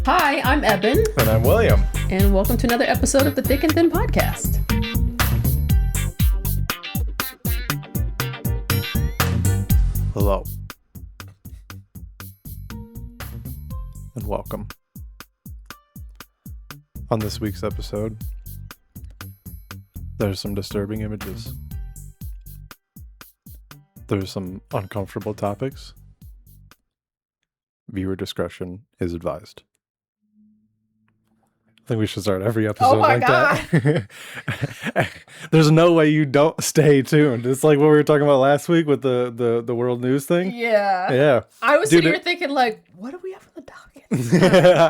Hi, I'm Ebon. And I'm William. And welcome to another episode of the Thick and Thin Podcast. Hello. And welcome. On this week's episode, there's some disturbing images. There's some uncomfortable topics. Viewer discretion is advised. I think we should start every episode that. There's no way you don't stay tuned. It's like what we were talking about last week with the world news thing. Yeah. I was sitting here thinking, like, what do we have on the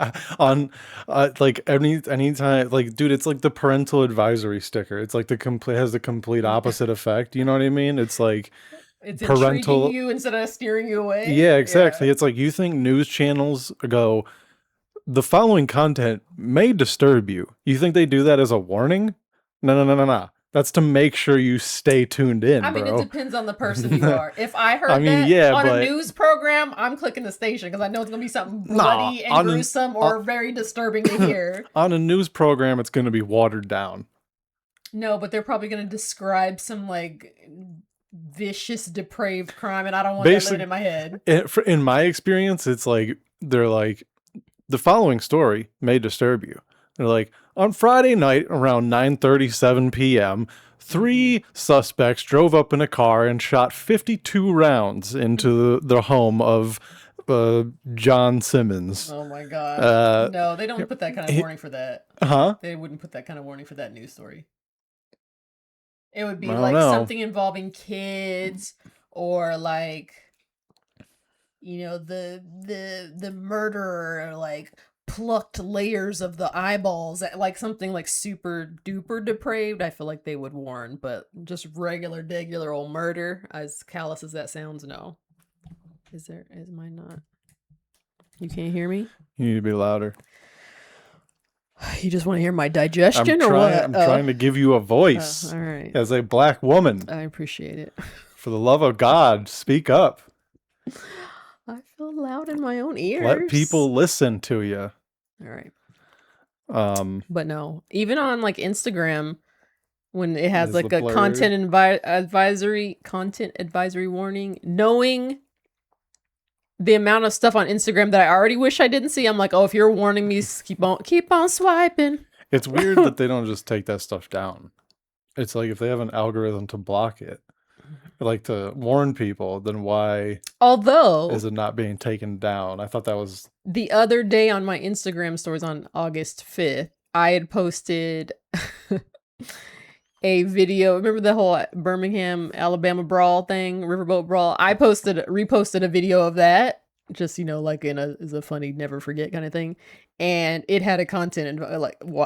docket? On like anytime, like, dude, it's like the parental advisory sticker. It's like has the complete opposite effect. You know what I mean? It's like it's parental, intriguing you instead of steering you away. Yeah, exactly. Yeah. It's like you think news channels go, the following content may disturb you. You think they do that as a warning? No. That's to make sure you stay tuned in, I mean, bro. It depends on the person you are. If I heard a news program, I'm clicking the station because I know it's going to be something bloody and gruesome or very disturbing to hear. On a news program, it's going to be watered down. No, but they're probably going to describe some, like, vicious, depraved crime, and I don't want that living in my head. In my experience, it's like, they're like, the following story may disturb you. They're like, on Friday night around 9:37 p.m., 3 suspects drove up in a car and shot 52 rounds into the home of John Simmons. Oh my God. No, they don't put that kind of warning for that. Huh? They wouldn't put that kind of warning for that news story. It would be like something involving kids or like, you know, the murderer, like, plucked layers of the eyeballs, like something like super duper depraved. I feel like they would warn, but just regular old murder, as callous as that sounds, no. Is mine not? You can't hear me? You need to be louder. You just want to hear my digestion or what? I'm trying to give you a voice. All right. As a black woman. I appreciate it. For the love of God, speak up. I feel loud in my own ears. Let people listen to you. All right. But no, even on like Instagram, when it has like a content advisory warning, knowing the amount of stuff on Instagram that I already wish I didn't see, I'm like, oh, if you're warning me, keep on swiping. It's weird that they don't just take that stuff down. It's like if they have an algorithm to block it, like to warn people, then why is it not being taken down? I thought that was the other day on my Instagram stories on August 5th, I had posted a video. Remember the whole Birmingham, Alabama brawl thing, riverboat brawl? I reposted a video of that, just, you know, like as a funny never forget kind of thing, and it had a content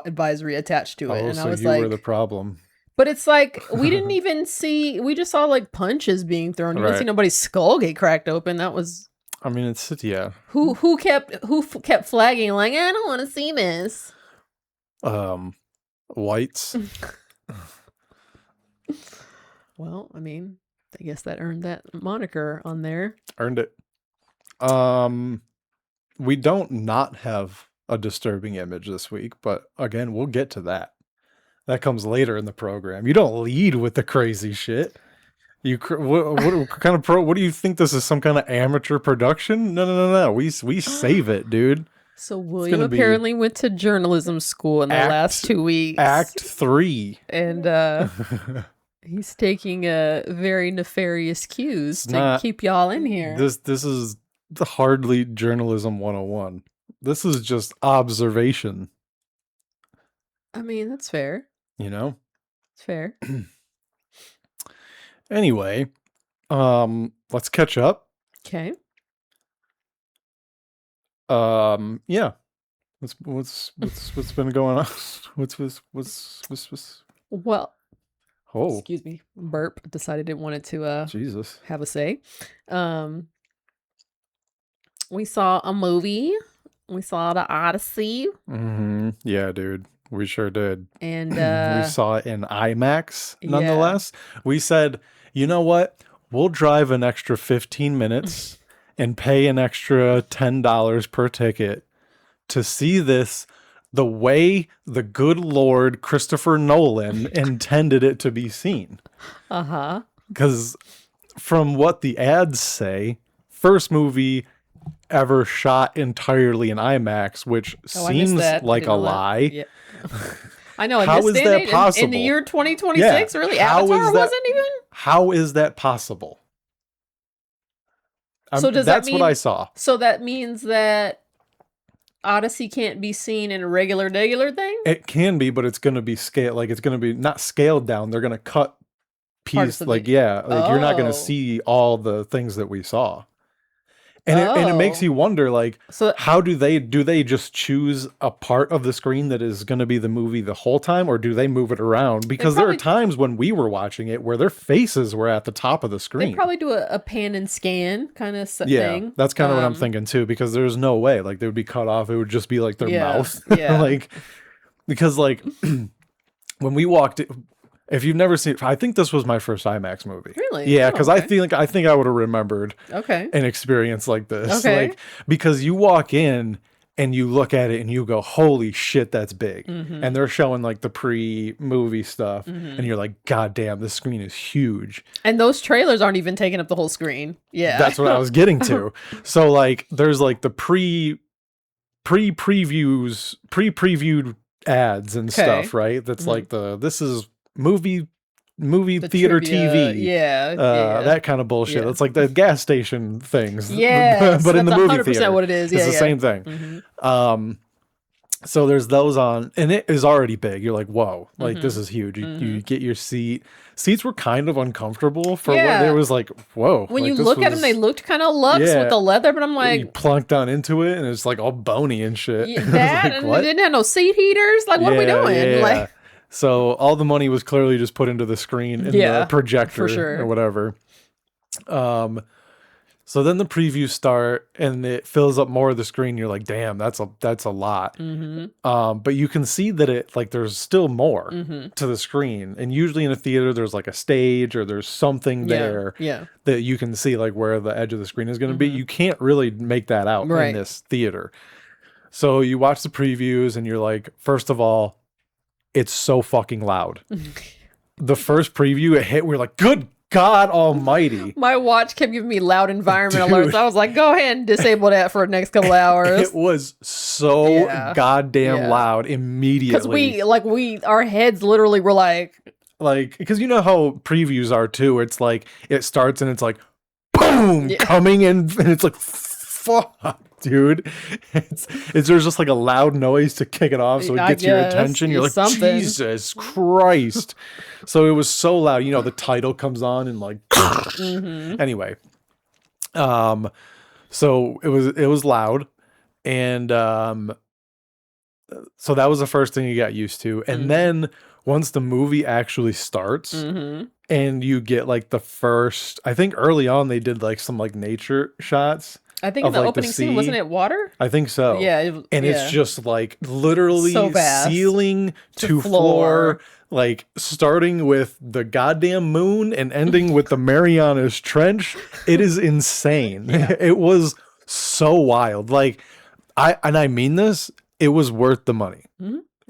advisory attached to it, and so I was you like, were the problem. But it's like, we didn't even see, we just saw like punches being thrown. You didn't see nobody's skull get cracked open. That was, I mean, it's, yeah. Who kept flagging like, I don't want to see this. Whites. Well, I mean, I guess that earned that moniker on there. Earned it. We don't not have a disturbing image this week, but again, we'll get to that. That comes later in the program. You don't lead with the crazy shit. What kind of what do you think this is? Some kind of amateur production? No. We save it, dude. So William apparently went to journalism school in the last 2 weeks. Act 3. And he's taking very nefarious cues to keep y'all in here. This is hardly journalism 101. This is just observation. I mean, that's fair. You know? It's fair. Anyway, let's catch up. Okay. Yeah. What's been going on? What's Well, oh, excuse me. Burp. Decided it wanted to Jesus have a say. We saw a movie. We saw the Odyssey. Mm-hmm. Yeah, dude. We sure did. And we saw it in IMAX, nonetheless. Yeah. We said, you know what? We'll drive an extra 15 minutes and pay an extra $10 per ticket to see this the way the good Lord Christopher Nolan intended it to be seen. Uh-huh. Because from what the ads say, first movie ever shot entirely in IMAX, which seems like a lie. Yeah. I know. How is that possible? In the year 2026, really? Avatar wasn't even? How is that possible? So does that's that mean, what I saw. So that means that Odyssey can't be seen in a regular thing? It can be, but it's going to be scaled. Like, it's going to be not scaled down. They're going to cut piece. Like, you're not going to see all the things that we saw. And it makes you wonder, like, so how do they just choose a part of the screen that is going to be the movie the whole time, or do they move it around? Because there are times when we were watching it where their faces were at the top of the screen. They probably do a pan and scan kind of thing. Yeah, that's kind of what I'm thinking too, because there's no way, like, they would be cut off. It would just be like their mouth. Yeah. Like, because like when we walked if you've never seen, I think this was my first IMAX movie. Really? Yeah, because I think I would have remembered an experience like this. Okay. Like, because you walk in and you look at it and you go, holy shit, that's big. And they're showing like the pre-movie stuff, and you're like, God damn, this screen is huge. And those trailers aren't even taking up the whole screen. Yeah. That's what I was getting to. So like there's like the pre-previewed ads and stuff, right? That's like this is movie theater trivia, TV. That kind of bullshit. It's like the gas station things. Yeah. But in the movie theater. What it is. It's the same thing. So there's those on, and it is already big. You're like, whoa, like this is huge. You get your seat. Seats were kind of uncomfortable for what it was like, whoa. When like, you look at them, they looked kind of luxe with the leather, but I'm like, you plunk down into it and it's like all bony and shit. That, like, and it didn't have no seat heaters. Like, what are we doing? Like, so all the money was clearly just put into the screen and the projector or whatever. So then the previews start and it fills up more of the screen. You're like, damn, that's a lot. But you can see that it, like, there's still more to the screen. And usually in a theater, there's like a stage or there's something there that you can see, like, where the edge of the screen is going to be. You can't really make that out in this theater. So you watch the previews and you're like, first of all, it's so fucking loud. The first preview it hit, we're like, good God almighty. My watch kept giving me loud environment alerts. I was like, go ahead and disable that for the next couple hours. It was so goddamn loud immediately. Because our heads literally were like, because you know how previews are too. It's like, it starts and it's like, boom, coming in, and it's like, fuck. Dude, there's just like a loud noise to kick it off, so it gets your attention. You're like, Jesus Christ. So it was so loud. You know, the title comes on and like, anyway. So it was loud, and so that was the first thing you got used to, and then once the movie actually starts, and you get like the first, I think early on they did like some like nature shots. I think in the opening scene, wasn't it water? I think so. Yeah. It's just like literally ceiling to floor, like starting with the goddamn moon and ending with the Marianas Trench. It is insane. It was so wild. Like, I mean this, it was worth the money.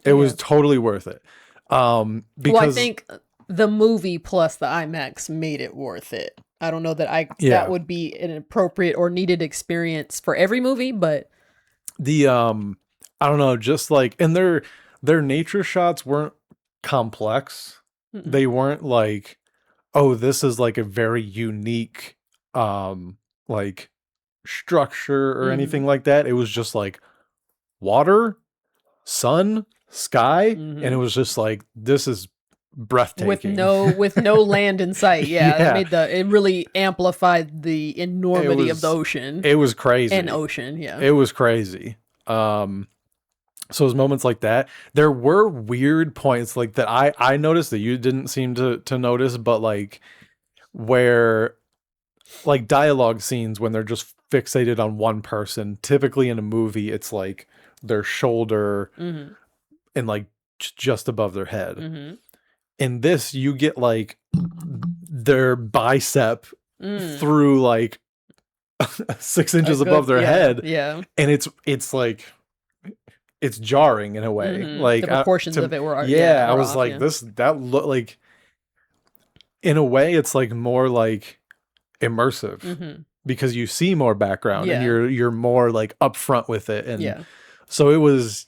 It was totally worth it. Because I think the movie plus the IMAX made it worth it. I don't know that that would be an appropriate or needed experience for every movie, but the I don't know, just like, and their nature shots weren't complex. They weren't like, oh, this is like a very unique like structure or anything like that. It was just like water, sun, sky, and it was just like, this is breathtaking with no land in sight. It really amplified the enormity of the ocean. It was crazy. And ocean. It was crazy. So those moments like that, there were weird points like that I noticed that you didn't seem to notice, but like where like dialogue scenes when they're just fixated on one person. Typically in a movie it's like their shoulder and like just above their head. In this, you get like their bicep through like 6 inches above their head. Yeah. And it's like, it's jarring in a way. Like the proportions of it were I was off, like that look like, in a way it's like more like immersive because you see more background and you're more like upfront with it. And so it was,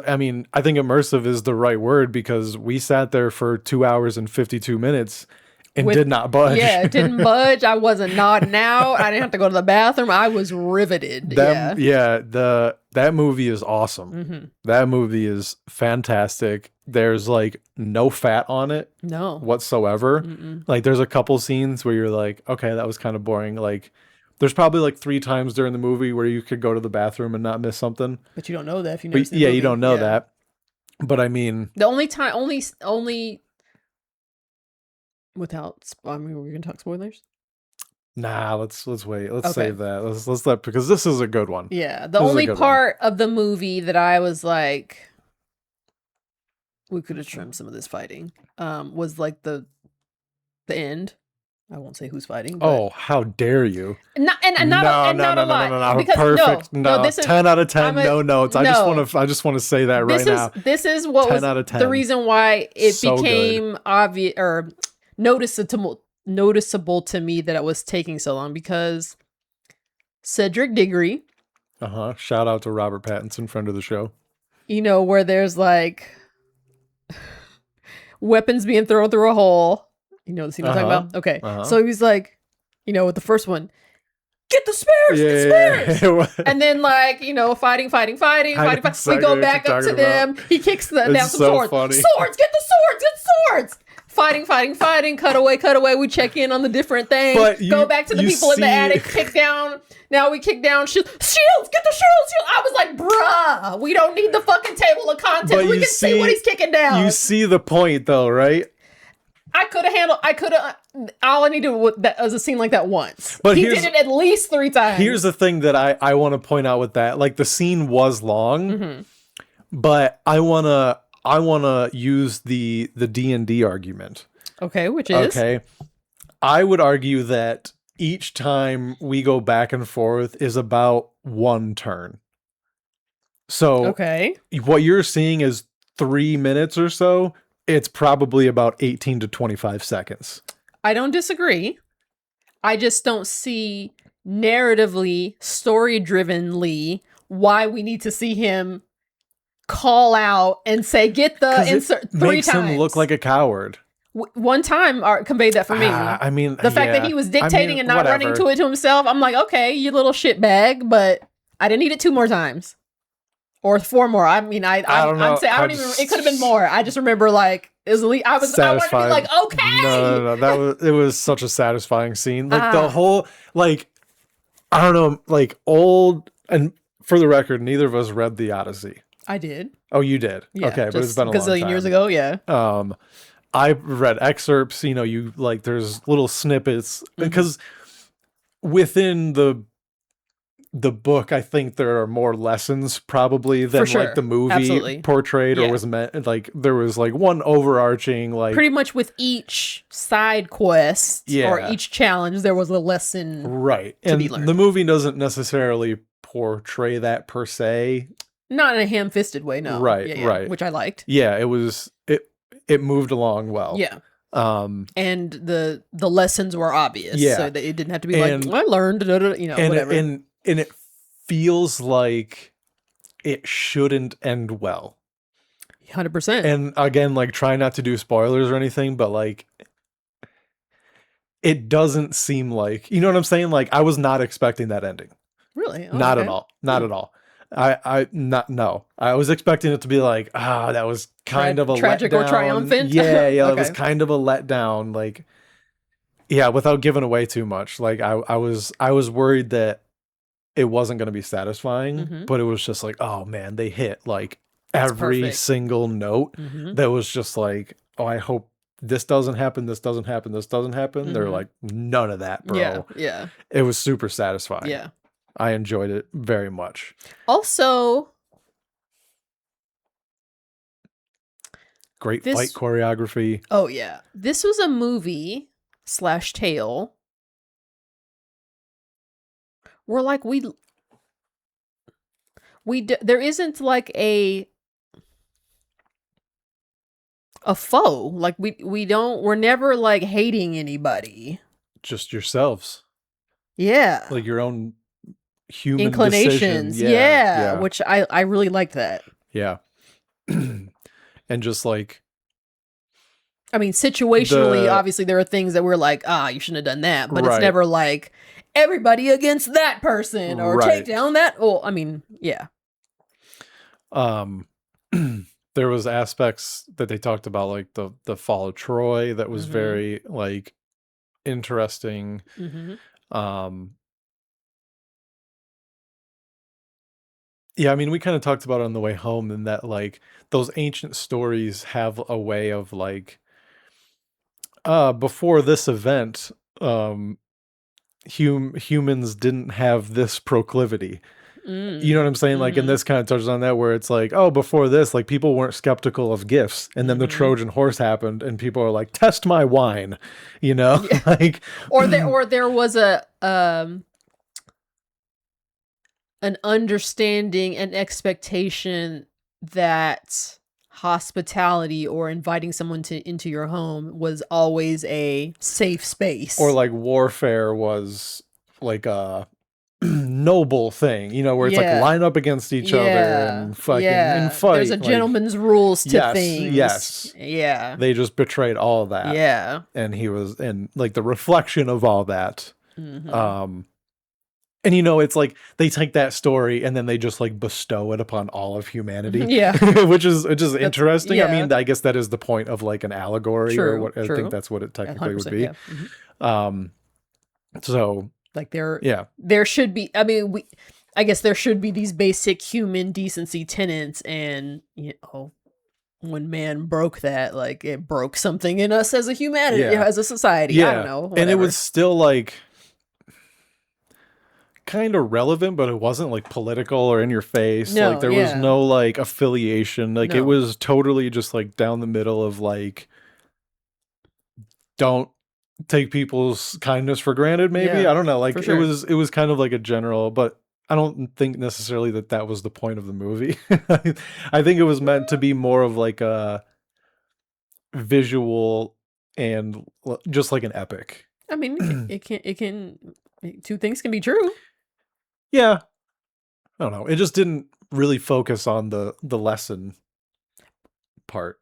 I mean, I think immersive is the right word, because we sat there for 2 hours and 52 minutes and did not budge. Yeah, it didn't budge. I wasn't nodding out. I didn't have to go to the bathroom. I was riveted. That movie is awesome. That movie is fantastic. There's like no fat on it. No. Whatsoever. Like there's a couple scenes where you're like, okay, that was kind of boring. Like there's probably like 3 times during the movie where you could go to the bathroom and not miss something. But you don't know that if you never seen the movie. You don't know that. But I mean, the only time, only without, I mean, we're gonna talk spoilers. Nah, let's wait. Let's save that. Let's let, because this is a good one. Yeah, the only part of the movie that I was like, we could have trimmed some of this fighting, was like the end. I won't say who's fighting. But... Oh, how dare you! Not a lot. Because perfect. No, this is 10 out of 10. No notes. I just want to say that now. This is what 10 was out of 10. The reason why it became obvious or noticeable to me that it was taking so long, because Cedric Diggory. Shout out to Robert Pattinson, friend of the show. You know, where there's like weapons being thrown through a hole. You know the scene I'm talking about? Okay. So he's like, you know, with the first one, get the spares, get spares. And then like, you know, fighting. We go back up to them. He kicks down some swords. Funny. Swords, get the swords, get swords. Fighting, cut away. We check in on the different things. Go back to the people in the attic, kick down. Now we kick down shields, get the shields. I was like, bruh, we don't need the fucking table of contents. We can see what he's kicking down. You see the point though, right? All I needed was a scene like that once. But he did it at least 3 times. Here's the thing that I want to point out with that. Like the scene was long, but I want to use the D&D argument. Okay, which is? Okay. I would argue that each time we go back and forth is about 1 turn. So what you're seeing is 3 minutes or so. It's probably about 18 to 25 seconds. I don't disagree. I just don't see narratively, story-drivenly, why we need to see him call out and say, get the insert 3 times. Makes him look like a coward. One time conveyed that for me. I mean, the fact that he was dictating and not running to it to himself, I'm like, okay, you little shitbag, but I didn't need it 2 more times. Or 4 more. I mean, I don't know. It could have been more. I just remember like I wanted to be like, okay. No. It was such a satisfying scene. Like the whole, like, I don't know, like old, and for the record, neither of us read the Odyssey. I did. Oh, you did? Yeah, okay, but it's been a long time. Years ago, yeah. I read excerpts, you know, you like there's little snippets because within the book, I think there are more lessons probably than like the movie portrayed or was meant. Like there was like one overarching, like pretty much with each side quest or each challenge, there was a lesson to be learned. The movie doesn't necessarily portray that per se. Not in a ham-fisted way, no. Right. Which I liked. Yeah, it moved along well. Yeah. And the lessons were obvious. Yeah. So that it didn't have to be like, I learned, you know, whatever. And it feels like it shouldn't end well. 100%. And again, like try not to do spoilers or anything, but like it doesn't seem like, you know what I'm saying? Like I was not expecting that ending. Really? Oh, not at all. Not at all. I was expecting it to be like, that was kind of a tragic letdown. Or triumphant. Yeah, it was kind of a letdown. Like, yeah, without giving away too much. Like I was worried that it wasn't going to be satisfying, but it was just like, oh man, they hit like every single note. That was just like, oh, I hope this doesn't happen. This doesn't happen. This doesn't happen. They're like, none of that, bro. Yeah. It was super satisfying. Yeah. I enjoyed it very much. Also, great fight choreography. Oh yeah. This was a movie / tale where like we there isn't like a foe. Like we're never like hating anybody. Just yourselves. Yeah. Like your own human decision. Inclinations. Yeah. Which I really like that. Yeah. And just like, I mean, situationally, obviously there are things that we're like, you shouldn't have done that, but it's never like everybody against that person or take down that. Oh, I mean, yeah. There was aspects that they talked about, like the fall of Troy, that was very like interesting. Yeah, I mean, we kind of talked about it on the way home, and that like those ancient stories have a way of like, before this event, humans didn't have this proclivity. You know what I'm saying? Like, and this kind of touches on that, where it's like, oh, before this, like people weren't skeptical of gifts, and then the Trojan horse happened, and people are like, test my wine, you know, like, or there was an understanding and expectation that hospitality or inviting someone into your home was always a safe space, or like warfare was like a noble thing, you know, where it's like line up against each other and fucking and fight. There's a gentleman's rules to things. Yes. Yeah. They just betrayed all of that. Yeah. And he was, and like the reflection of all that. And you know, it's like they take that story and then they just like bestow it upon all of humanity. Yeah. which is interesting. I mean, I guess that is the point of like an allegory, or what I think that's what it technically would be. Yeah. So like there should be, I mean, I guess there should be these basic human decency tenets, and you know, when man broke that, like it broke something in us as a humanity, as a society. I don't know. Whatever. And it was still like kind of relevant, but it wasn't like political or in your face. No, like there was no like affiliation. Like it was totally just like down the middle of like, don't take people's kindness for granted, maybe. I don't know, like it was kind of like a general, but I don't think necessarily that was the point of the movie. I think it was meant to be more of like a visual and just like an epic. I mean, it can two things can be true. Yeah. I don't know. It just didn't really focus on the lesson part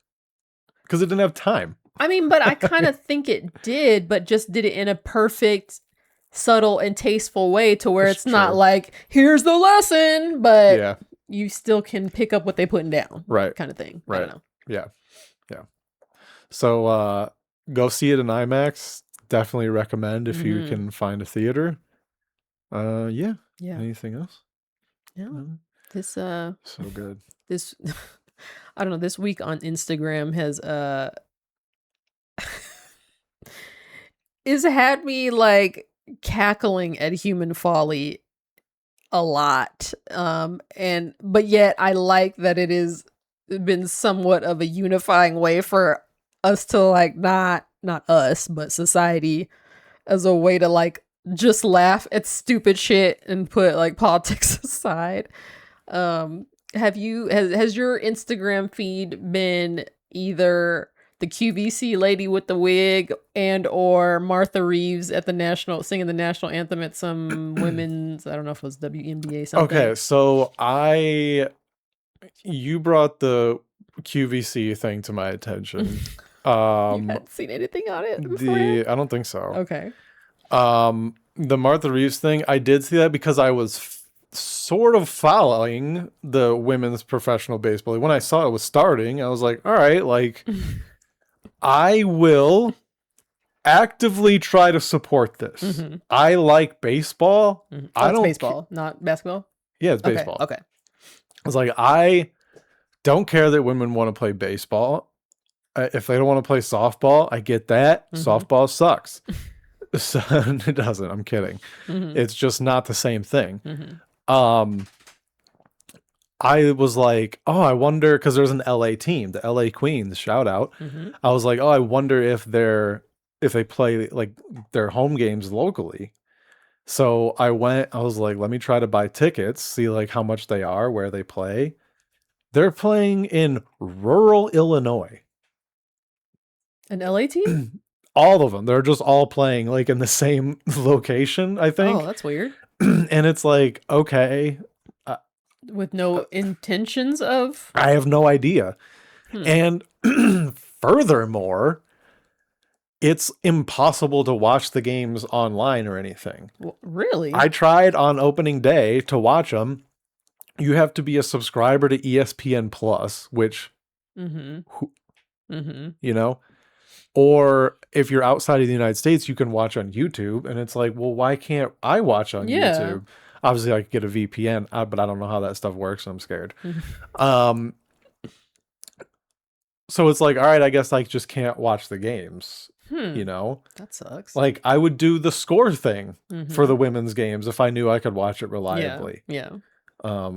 because it didn't have time. I mean, but I kind of think it did, but just did it in a perfect, subtle, and tasteful way to where it's not like, here's the lesson, but you still can pick up what they're putting down. Right. Kind of thing. Right. I don't know. Yeah. Yeah. So go see it in IMAX. Definitely recommend if you can find a theater. Yeah. Anything else? No. This so good. This I don't know, this week on Instagram has had me like cackling at human folly a lot. But yet I like that it has been somewhat of a unifying way for us to like not us, but society, as a way to like just laugh at stupid shit and put like politics aside. Has your Instagram feed been either the QVC lady with the wig and or Martha Reeves at the singing the national anthem at some women's, I don't know if it was WNBA something. Okay, so you brought the QVC thing to my attention. You hadn't seen anything on it before? I don't think so. Okay. The Martha Reeves thing, I did see that because I was sort of following the women's professional baseball. When I saw it was starting, I was like, all right, like I will actively try to support this. I like baseball. I don't baseball, not basketball. Yeah, it's baseball. Okay. I was like, I don't care that women want to play baseball. If they don't want to play softball, I get that. Softball sucks. So, it doesn't. I'm kidding. It's just not the same thing. I was like, oh, I wonder, because there's an LA team, the LA Queens, shout out. I was like, oh, I wonder if they play like their home games locally. So I was like, let me try to buy tickets, see like how much they are, where they play. They're playing in rural Illinois. An LA team? All of them. They're just all playing like in the same location, I think. Oh, that's weird. And it's like, okay. With no intentions of? I have no idea. And furthermore, it's impossible to watch the games online or anything. Well, really? I tried on opening day to watch them. You have to be a subscriber to ESPN Plus, which, you know, or if you're outside of the United States, you can watch on YouTube. And it's like, well, why can't I watch on YouTube? Obviously, I could get a VPN, but I don't know how that stuff works. I'm scared. So it's like, all right, I guess I just can't watch the games. You know, that sucks. Like I would do the score thing for the women's games if I knew I could watch it reliably. Yeah.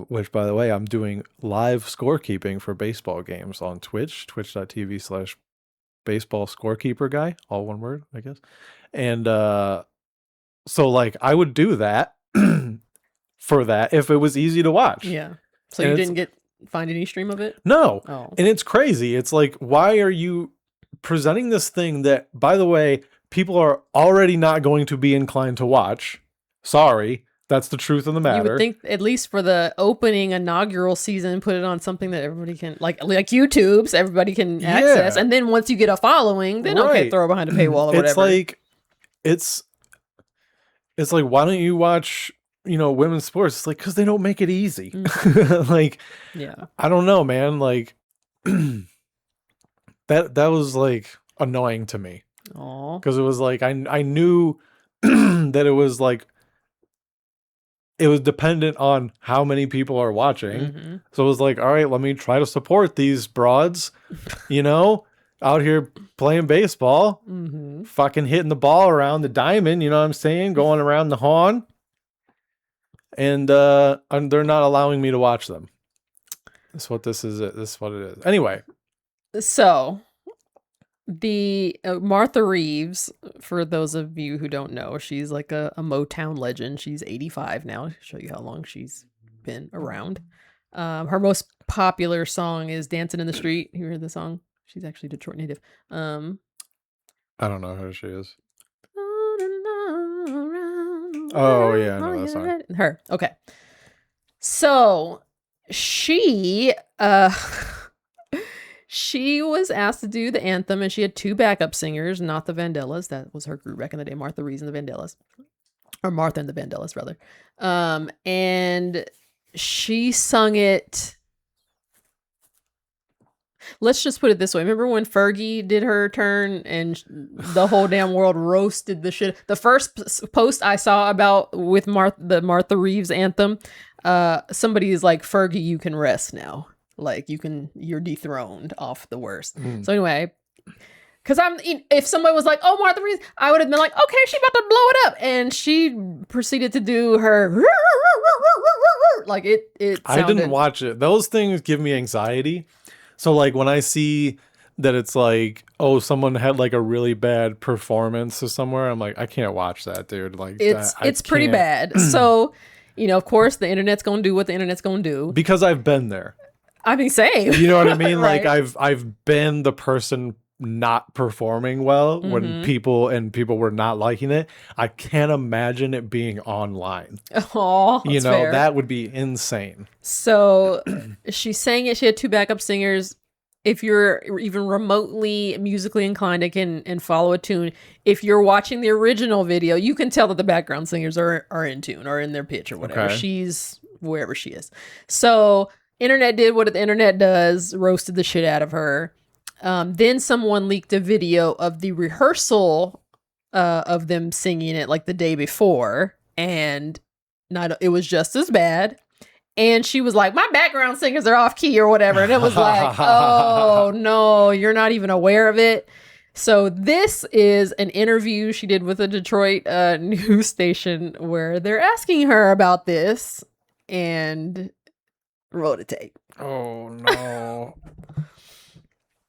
Which, by the way, I'm doing live scorekeeping for baseball games on Twitch, twitch.tv/baseball scorekeeper guy, all one word, I guess. And so like I would do that for that if it was easy to watch. Yeah. So you didn't find any stream of it? No. Oh. And it's crazy. It's like, why are you presenting this thing that, by the way, people are already not going to be inclined to watch? Sorry. That's the truth of the matter. You would think, at least for the opening inaugural season, put it on something that everybody can, like YouTube's, everybody can access. And then once you get a following, then okay, throw it behind a paywall or whatever. It's like, why don't you watch, women's sports? It's like, because they don't make it easy. Like, I don't know, man. Like, that was like annoying to me. Because it was like, I knew that it was like, it was dependent on how many people are watching. So it was like, all right, let me try to support these broads, out here playing baseball, fucking hitting the ball around the diamond, you know what I'm saying? Going around the horn. And they're not allowing me to watch them. That's what this is. This is what it is. Anyway. So the Martha Reeves, for those of you who don't know, she's like a Motown legend. She's 85 now. To show you how long she's been around. Her most popular song is "Dancing in the Street." You heard the song? She's actually Detroit native. I don't know who she is. Oh yeah, I know that song. Her. Okay. So she she was asked to do the anthem, and she had two backup singers, not the Vandellas. That was her group back in the day, Martha Reeves and the Vandellas. Or Martha and the Vandellas, rather. And she sung it. Let's just put it this way. Remember when Fergie did her turn and the whole damn world roasted the shit? The first post I saw with the Martha Reeves anthem, somebody is like, "Fergie, you can rest now. Like you're dethroned off the worst." So anyway, because if somebody was like, "Oh, Martha Reeves," I would have been like, "Okay, she about to blow it up," and she proceeded to do her like it. I didn't watch it. Those things give me anxiety. So like when I see that it's like, oh, someone had like a really bad performance or somewhere, I'm like, I can't watch that, dude. Like it's pretty bad. So, of course the internet's going to do what the internet's going to do. Because I've been there. I mean, same. You know what I mean? Right. Like I've been the person not performing well when people were not liking it. I can't imagine it being online. Oh, fair. That would be insane. So she sang it. She had two backup singers. If you're even remotely musically inclined and follow a tune, if you're watching the original video, you can tell that the background singers are in tune or in their pitch or whatever. Okay. She's wherever she is. So internet did what the internet does, roasted the shit out of her. Then someone leaked a video of the rehearsal of them singing it like the day before, and it was just as bad. And she was like, "My background singers are off key or whatever," and it was like, "Oh no, you're not even aware of it." So this is an interview she did with a Detroit news station where they're asking her about this, and roll the tape. Oh no.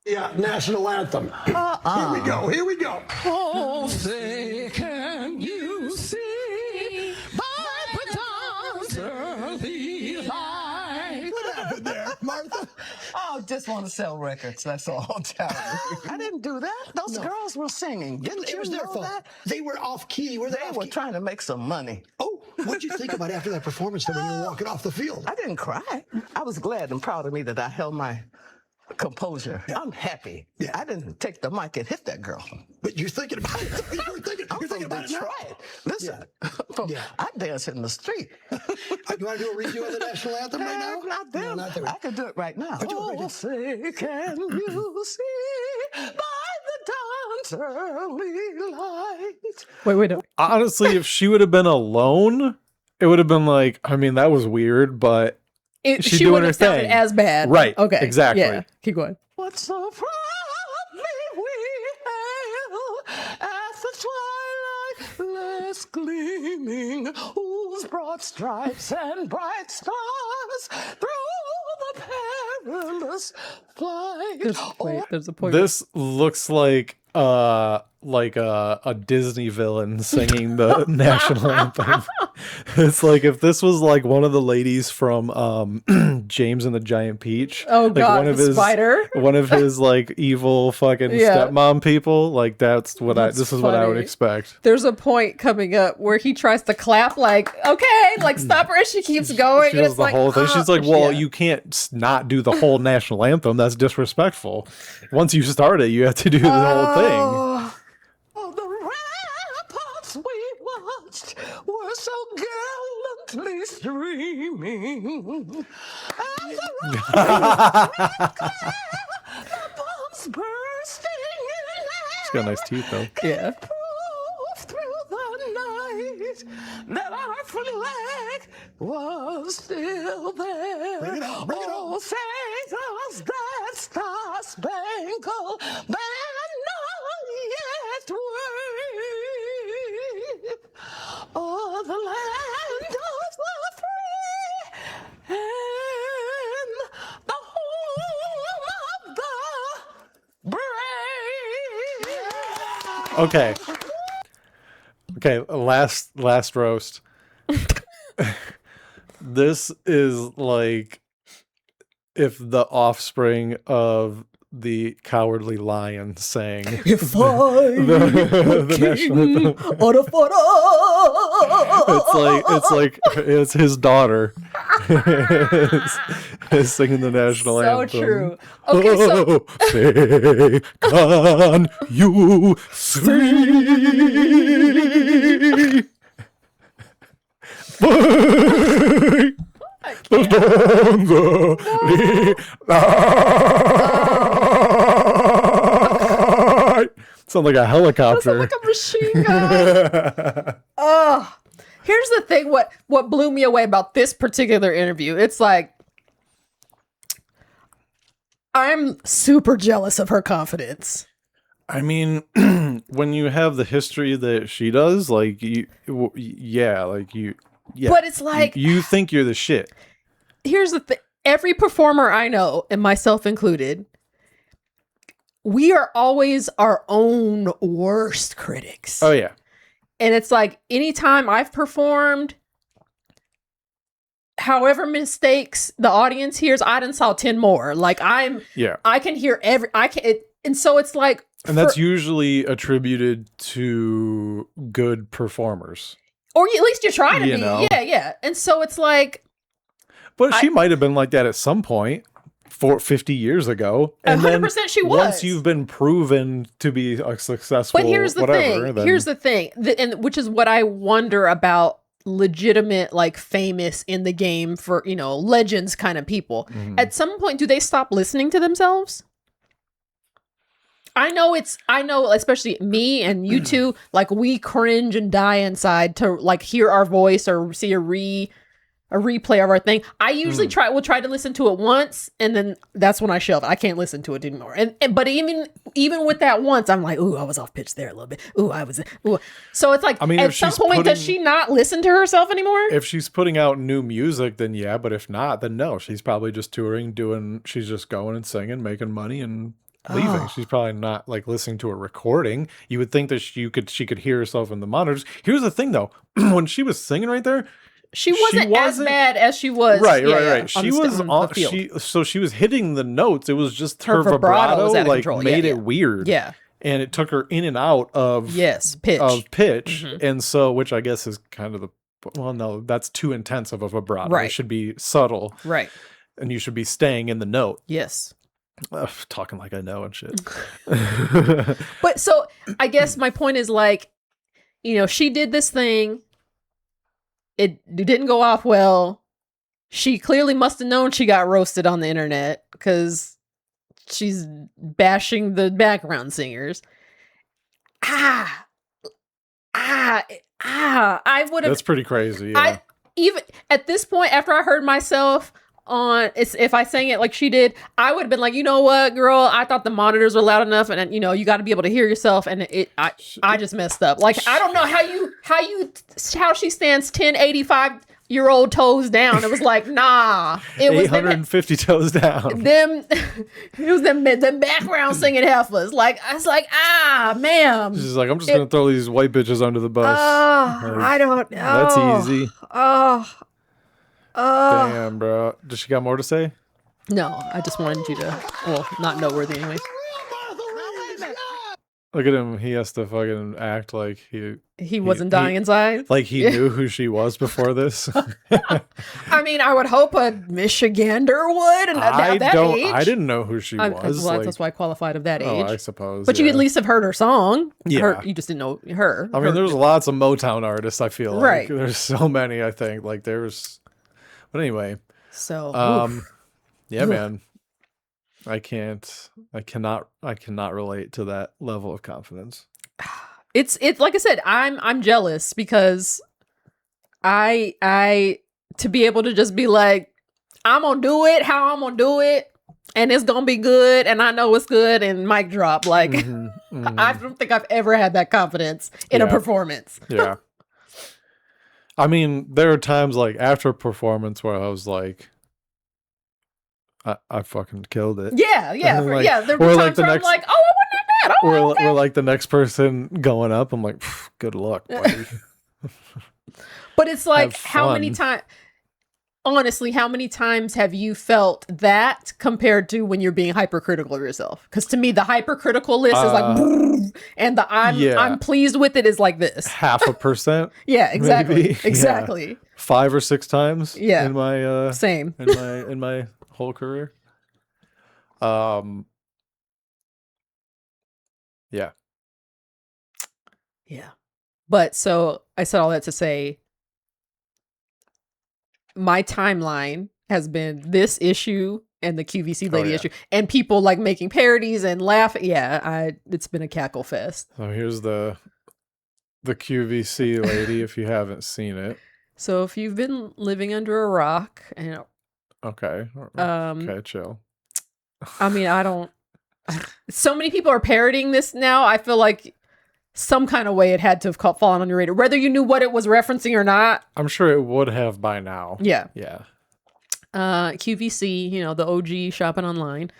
Yeah, national anthem. Here we go. Oh, say, can you see Martha? I just want to sell records. That's all I'm telling you. I didn't do that. Those girls were singing. Didn't It was you their know fault. that? They were off key. Were they They off were key? trying to make some money. Oh, what'd you think about after that performance when you were walking off the field? I didn't cry. I was glad and proud of me that I held my composure. Yeah. I'm happy. Yeah. I didn't take the mic and hit that girl. But you're thinking about it. You're thinking about it now. Detroit. Listen, Yeah. I dance in the street. Do you want to do a redo of the national anthem right now? Not them. No, not there. I can do it right now. Do it right now. Oh, say, can you see by the dawn's early light? Wait, no. Honestly, if she would have been alone, it would have been like, I mean, that was weird, but she's She doing wouldn't her have sounded thing. as bad. Right, Okay. exactly. Yeah. Keep going. What so proudly we hail as the twilight lays gleaming, whose broad stripes and bright stars through the perilous flight. There's a point. This looks like a Disney villain singing the national anthem. It's like if this was like one of the ladies from James and the Giant Peach. Oh like God, one of the his spider. one of his like evil fucking Yeah. stepmom people. Like this is what I would funny. expect. There's a point coming up where he tries to clap, like, okay, like stop her, and she keeps going. She and does it's the like, whole thing. She's like, well, yeah. you can't not do the whole national anthem. That's disrespectful. Once you start it, you have to do the whole thing. Oh, the ramparts we watched were so gallantly streaming. As the bombs bursting She's got nice teeth, though. Yeah. through the night that our flag was still there. Bring it on, bring it on. Oh, sing us that star-spangled banner yet wave. Oh, the land of the free and the home of the brave. Okay. Okay, last roast. This is like if the offspring of the Cowardly Lion sang If I the national anthem. It's his daughter is singing the national So anthem. true. Okay, so Say, can you see? The storms of sound like a helicopter. like a machine gun. Oh, here's the thing. What blew me away about this particular interview? It's like I'm super jealous of her confidence. I mean, when you have the history that she does, like yeah. But it's like you think you're the shit. Here's the thing. Every performer I know, and myself included, we are always our own worst critics. Oh yeah. And it's like anytime I've performed, however mistakes the audience hears, I done saw 10 more. Like I can hear and so it's like, and that's usually attributed to good performers. Or at least you're trying to You be. know. Yeah. And so it's like, But she might have been like that at some point 50 years ago. And 100% she was. Once you've been proven to be a successful, but here's the thing. then- Here's the thing. And which is what I wonder about legitimate, like famous in the game for, legends kind of people. Mhm. At some point, do they stop listening to themselves? I know, especially me and you two, like we cringe and die inside to like hear our voice or see a replay of our thing. I usually will try to listen to it once, and then that's when I shelve it. I can't listen to it anymore. But even with that once, I'm like, ooh, I was off pitch there a little bit. Ooh. So it's like, at some point, does she not listen to herself anymore? If she's putting out new music, then yeah. But if not, then no. She's probably just touring, she's just going and singing, making money, and leaving. Oh. She's probably not like listening to a recording. You would think that she could hear herself in the monitors. Here's the thing though, when she was singing right there, She wasn't as bad as she was. Right. She was on she was hitting the notes. It was just her vibrato was out of like control. made it weird. Yeah. And it took her in and out of pitch. And so, which I guess is kind of no, that's too intense of a vibrato. Right. It should be subtle. Right. And you should be staying in the note. Yes. Talking like I know and shit. But so I guess my point is like, she did this thing. It didn't go off well. She clearly must have known she got roasted on the internet because she's bashing the background singers. I would have. That's pretty crazy. Yeah. Even at this point, after I heard myself if I sang it like she did, I would have been like, you know what, girl, I thought the monitors were loud enough, and you got to be able to hear yourself, and I just messed up. Like, I don't know how she stands 1085-year-old toes down. It was like, nah, it was 850 toes down. It was them background singing heifers. Like, I was like, ma'am. She's like, I'm just gonna throw these white bitches under the bus. I don't know. That's easy. Damn, bro. Does she got more to say? No, I just wanted you to, not noteworthy anyway. Look at him. He has to fucking act like he wasn't dying inside. Like he knew who she was before this. I mean, I would hope a Michigander would. And at that age. I didn't know who she was. Well, that's why I qualified of that age. Oh, I suppose. But you at least have heard her song. Yeah. You just didn't know her. I mean, there's lots of Motown artists, I feel like. Right. There's so many, I think. Like, there's... But anyway. So, yeah, man. I cannot relate to that level of confidence. It's like I said, I'm jealous because I to be able to just be like, I'm gonna do it how I'm gonna do it, and it's gonna be good, and I know it's good, and mic drop. Like, I don't think I've ever had that confidence in a performance. Yeah. I mean, there are times like after a performance where I was like, I fucking killed it. Yeah. Like, There were times where I'm like, oh, I wasn't that bad. We're like the next person going up. I'm like, good luck, buddy. But it's like, how many times? Honestly, how many times have you felt that compared to when you're being hypercritical of yourself? Because to me, the hypercritical list is like, and the I'm pleased with it is like this. 0.5%. Yeah, exactly. Maybe. Exactly. Yeah. 5 or 6 times. Yeah. In my same. In my whole career. Yeah. Yeah. But so I said all that to say, my timeline has been this issue and the QVC lady issue, and people like making parodies and laughing. Yeah, it's been a cackle fest. So here's the QVC lady if you haven't seen it. So if you've been living under a rock, okay, chill. I mean, so many people are parodying this now. I feel like some kind of way it had to have fallen on your radar, whether you knew what it was referencing or not. I'm sure it would have by now. Yeah. Yeah. QVC, the OG shopping online.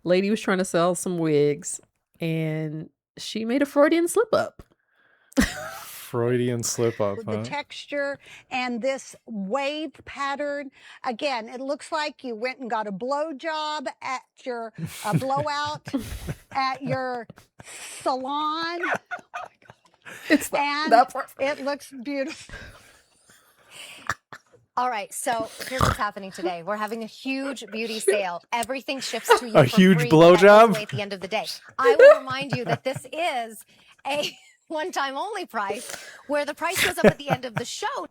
Lady was trying to sell some wigs, and she made a Freudian slip up. Freudian slip up, huh? The texture and this wave pattern. Again, it looks like you went and got a blowjob at your blowout at your salon. Oh my God. It looks beautiful. All right, so here's what's happening today. We're having a huge beauty sale. Everything shifts to you a for huge free blowjob at the end of the day. I will remind you that this is a one-time only price, where the price goes up at the end of the show.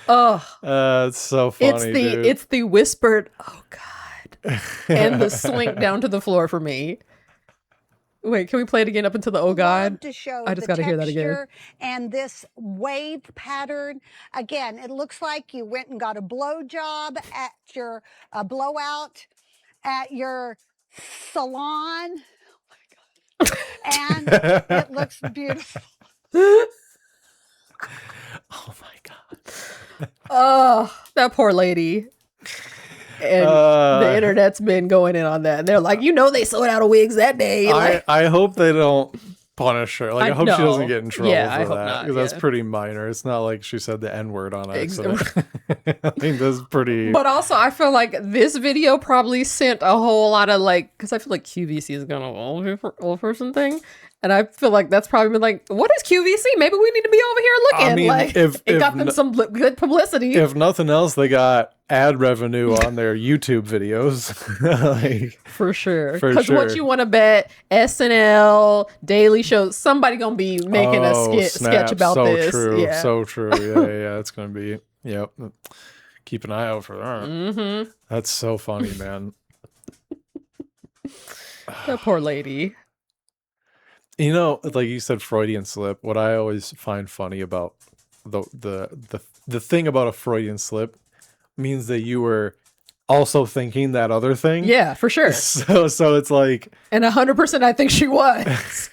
Oh, it's so funny. It's the whispered, oh God, and the slink down to the floor for me. Wait, can we play it again up until the oh God? To show I just got to hear that again. And this wave pattern. Again, it looks like you went and got a blowjob at your blowout at your salon. Oh my God. And it looks beautiful. Oh my God. Oh, that poor lady. And the internet's been going in on that. And they're like, they sold out of wigs that day. I hope they don't punish her. Like, I I hope she doesn't know. get in trouble Yeah, I for hope that. not, Because that's yeah. pretty minor. It's not like she said the N-word on accident. I think that's pretty... But also, I feel like this video probably sent a whole lot of like, because I feel like QVC is gonna old person thing, and I feel like that's probably been like, what is QVC? Maybe we need to be over here looking. I mean, like, it got them some good publicity. If nothing else, they got ad revenue on their YouTube videos. Like, for sure. For Because what sure. you want to bet, SNL, Daily Show, somebody gonna be making a sketch snap. about so this. True, yeah. so true. Yeah. It's gonna be. Yep. Keep an eye out for that. Mm-hmm. That's so funny, man. That poor lady. You know, like you said, Freudian slip. What I always find funny about the thing about a Freudian slip means that you were also thinking that other thing. Yeah, for sure. So it's like, And 100% I think she was.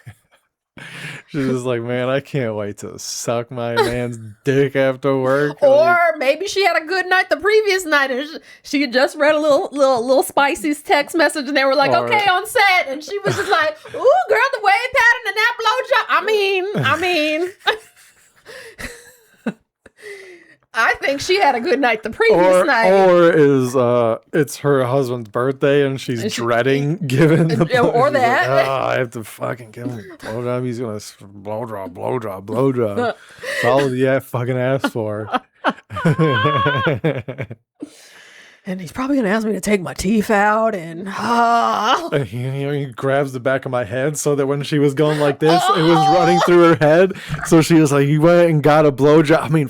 she's just like, man, I can't wait to suck my man's dick after work. Or maybe she had a good night the previous night and she had just read a little Spicy's text message and they were like, Or- okay, on set. And she was just like, ooh, girl, the wave pattern and that blowjob. I mean, I think she had a good night the previous night. Or is it's her husband's birthday and she's dreading giving the Or she's like, that. "Ah, I have to fucking give him a blowjob. He's gonna blowjob. That's all he fucking asked for." And he's probably going to ask me to take my teeth out and And he grabs the back of my head so that when she was going like this, it was running through her head. So she was like, "He went and got a blowjob." I mean,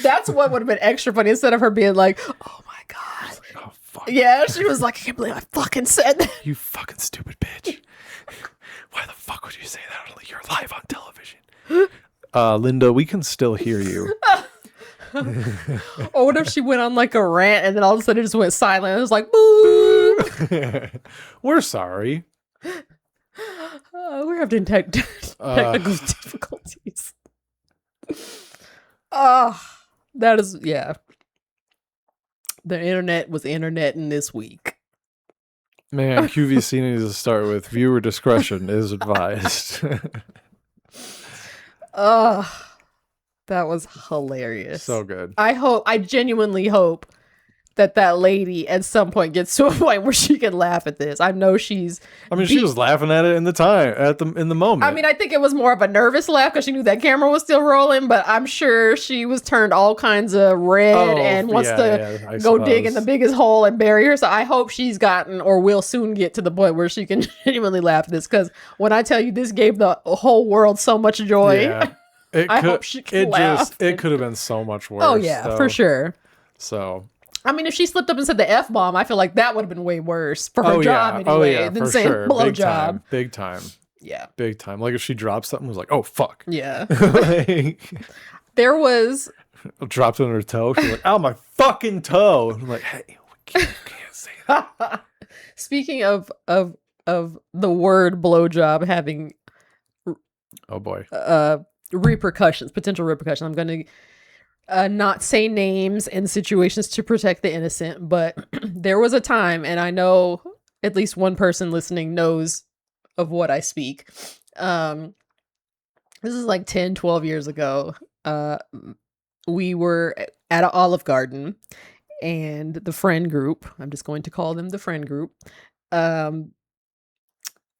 that's what would have been extra funny instead of her being like, oh my God. oh fuck. Yeah, she was like, I can't believe I fucking said that. You fucking stupid bitch. Why the fuck would you say that? You're live on television. Linda, we can still hear you. Or what if she went on like a rant and then all of a sudden it just went silent? It was like, boo. We're sorry. We're having technical difficulties. That is, yeah. The internet was interneting this week. Man, QVC needs to start with viewer discretion is advised. That was hilarious. So good. I genuinely hope that lady at some point gets to a point where she can laugh at this. I know she's. I mean, she was laughing at it in the moment. I mean, I think it was more of a nervous laugh because she knew that camera was still rolling, but I'm sure she was turned all kinds of red and wants to go dig in the biggest hole and bury herself. I hope she's gotten or will soon get to the point where she can genuinely laugh at this, because when I tell you this gave the whole world so much joy. Yeah. I hope she can laugh. It could have been so much worse. Oh, yeah, for sure. So. I mean, if she slipped up and said the F-bomb, I feel like that would have been way worse for her job anyway than saying blowjob. Big time. Yeah. Big time. Like if she dropped something, it was like, oh, fuck. Yeah. Like, there was... dropped it on her toe. She's like, ow, my fucking toe. I'm like, hey, we can't say that. Speaking of the word blowjob having... Oh, boy. Repercussions, potential repercussions. I'm going to not say names and situations to protect the innocent, but there was a time, and I know at least one person listening knows of what I speak. This is like 10, 12 years ago. We were at an Olive Garden, and the friend group, I'm just going to call them the friend group,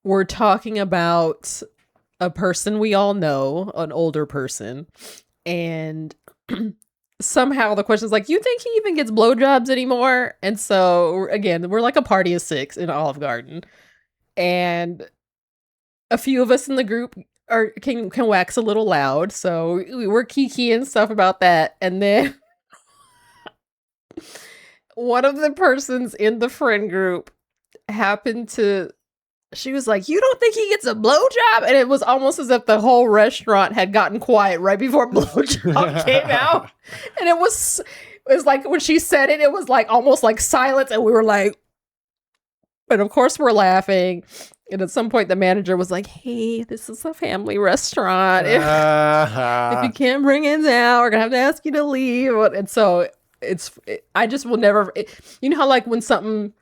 we're talking about a person we all know, an older person, and somehow the question is like, you think he even gets blowjobs anymore? And so again, we're like a party of 6 in Olive Garden, and a few of us in the group can wax a little loud, so we were kiki and stuff about that. And then one of the persons in the friend group she was like, you don't think he gets a blowjob? And it was almost as if the whole restaurant had gotten quiet right before blowjob came out. And it was like when she said it, it was like almost like silence. And we were like, and of course we're laughing. And at some point the manager was like, hey, this is a family restaurant. If you can't bring it down, we're going to have to ask you to leave. And so I just will never, you know how like when something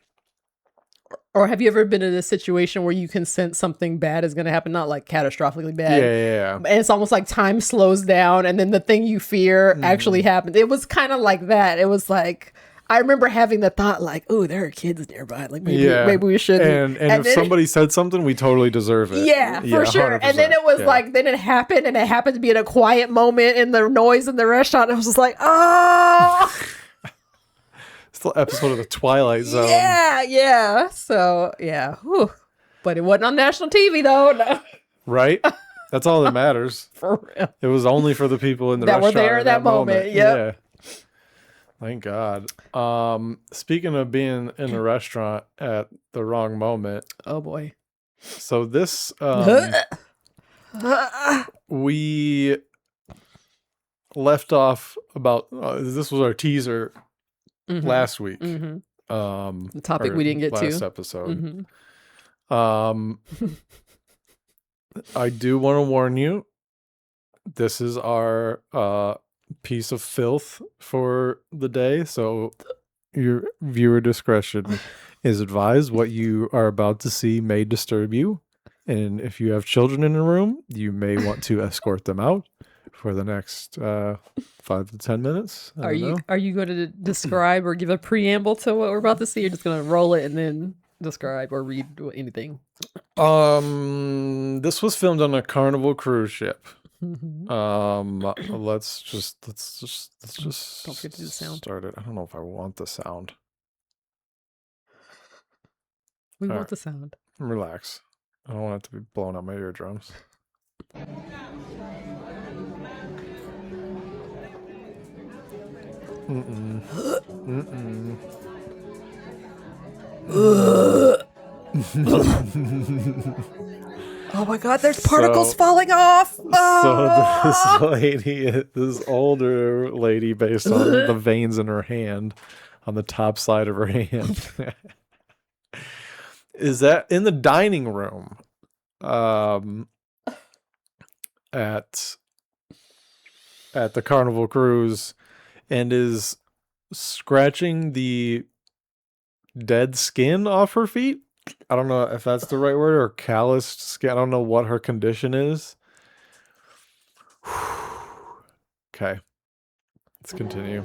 Or have you ever been in a situation where you can sense something bad is going to happen? Not like catastrophically Yeah, bad. yeah. And it's almost like time slows down and then the thing you fear actually happens. It was kind of like that. It was like, I remember having the thought like, oh, there are kids nearby. Like maybe we shouldn't. And if then, somebody said something, we totally deserve it. yeah, for sure. 100%. And then it was like, then it happened and it happened to be in a quiet moment in the noise in the restaurant. I was just like, oh. Still episode of the Twilight Zone. Yeah. So, yeah. Whew. But it wasn't on national TV, though. No. Right? That's all that matters. For real. It was only for the people in the That were restaurant there at at that moment. Yep. Yeah. Thank God. Speaking of being in a restaurant at the wrong moment. Oh, boy. So this, we left off about, this was our teaser last week. The topic we didn't get last to. episode. I do want to warn you, this is our piece of filth for the day, so your viewer discretion is advised. What you are about to see may disturb you, and if you have children in the room, you may want to escort them out for the next 5 to 10 minutes. Are you going to describe or give a preamble to what we're about to see? You're just going to roll it and then describe or read anything? This was filmed on a Carnival cruise ship. Let's just don't forget to do the sound. Start it. I don't know if I want the sound. We All want right. the sound. Relax. I don't want it to be blowing out my eardrums. Oh my God, there's particles falling off. So this lady, this older lady, based on the veins in her hand, on the top side of her hand, is that in the dining room at the Carnival Cruise, and is scratching the dead skin off her feet. I don't know if that's the right word, or calloused skin. I don't know what her condition is. Okay, let's continue.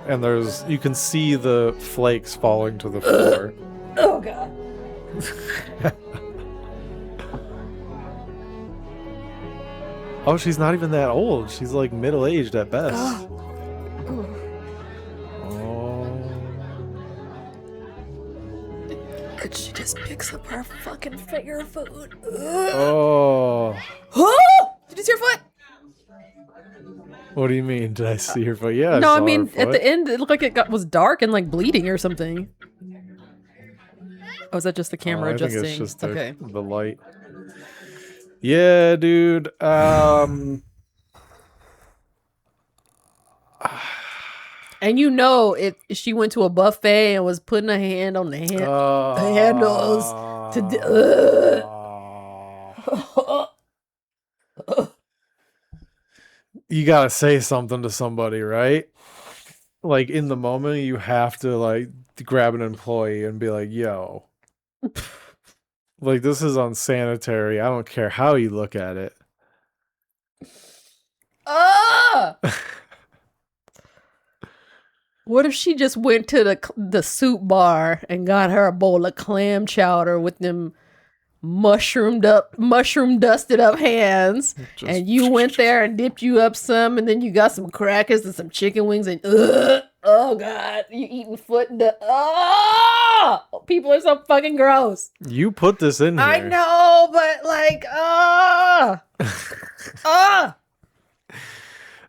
And you can see the flakes falling to the floor. Oh God. Oh, she's not even that old. She's like middle-aged at best. Oh. And she just picks up her fucking finger food. Oh. Oh! Did you see her foot? What do you mean? Did I see her foot? Yeah. No, I saw mean her at foot. the end it looked like it was dark and like bleeding or something. Oh, is that just the camera I think adjusting? it's just okay. the light. Yeah, dude. And you know, if she went to a buffet and was putting a hand on the handles to you gotta say something to somebody, right? Like in the moment, you have to like grab an employee and be like, "Yo, like this is unsanitary. I don't care how you look at it." What if she just went to the soup bar and got her a bowl of clam chowder with them mushroom dusted up hands, and you went there and dipped you up some, and then you got some crackers and some chicken wings, and oh God, you eating foot and people are so fucking gross. You put this in here. I know, but like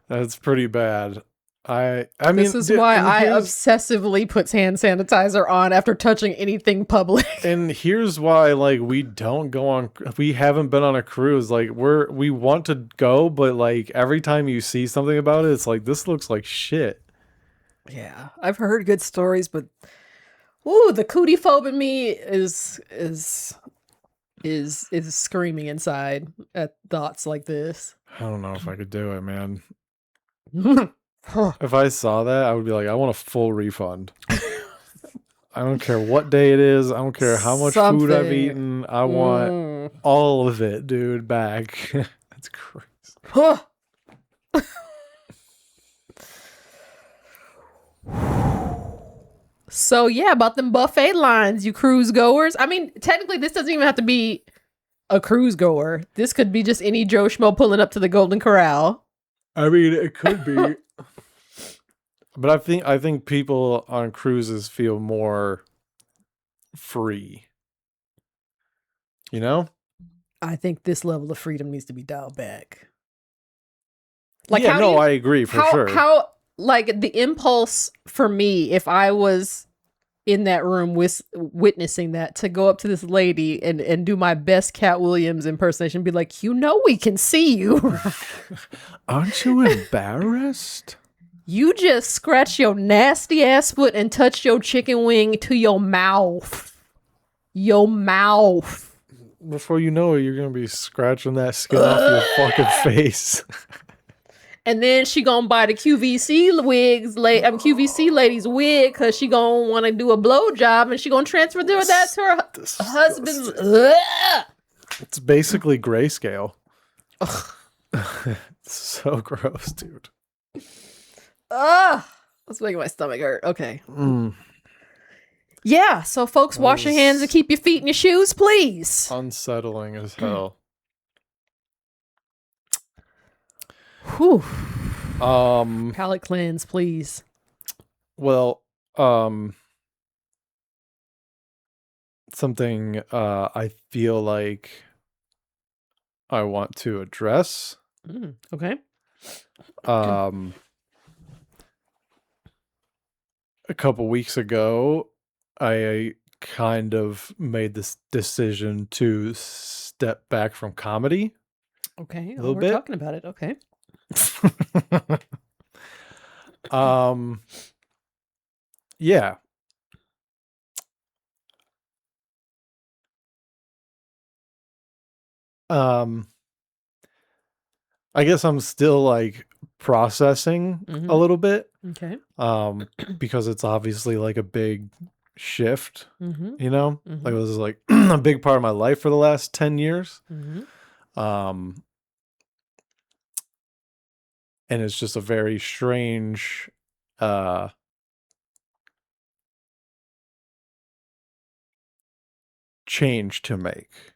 That's pretty bad. I mean, this is why I obsessively put hand sanitizer on after touching anything public. And here's why, like, we haven't been on a cruise. Like, we want to go, but like every time you see something about it, it's like, this looks like shit. Yeah, I've heard good stories, but the cootie phobe in me is screaming inside at thoughts like this. I don't know if I could do it, man. If I saw that, I would be like, I want a full refund. I don't care what day it is. I don't care how much food I've Something. eaten. I want all of it, dude, back. That's crazy. Huh. So yeah, about them buffet lines, you cruise goers. I mean, technically, this doesn't even have to be a cruise goer. This could be just any Joe Schmo pulling up to the Golden Corral. I mean, it could be, but I think people on cruises feel more free. You know? I think this level of freedom needs to be dialed back. Yeah, no, I agree for sure. How like the impulse for me, if I was in that room witnessing that, to go up to this lady and do my best Cat Williams impersonation, be like, we can see you. Aren't you embarrassed? You just scratch your nasty ass foot and touch your chicken wing to your mouth. Your mouth. Before you know it, you're gonna be scratching that skin off your fucking face. And then she gonna buy the QVC lady's wig because she gonna want to do a blowjob, and she gonna transfer that to her husband's. It's basically grayscale. It's so gross, dude. That's making my stomach hurt. Okay. Yeah, so folks, wash your hands and keep your feet in your shoes, please. Unsettling as hell. Whew. Palate cleanse, please. Well, something I feel like I want to address. Okay. A couple weeks ago, I kind of made this decision to step back from comedy. Okay. A little we're bit. talking about it. Okay. Yeah. I guess I'm still like processing a little bit. Okay. Because it's obviously like a big shift, Mm-hmm. you know? Mhm. Like it was like a big part of my life for the last 10 years. Mm-hmm. And it's just a very strange change to make,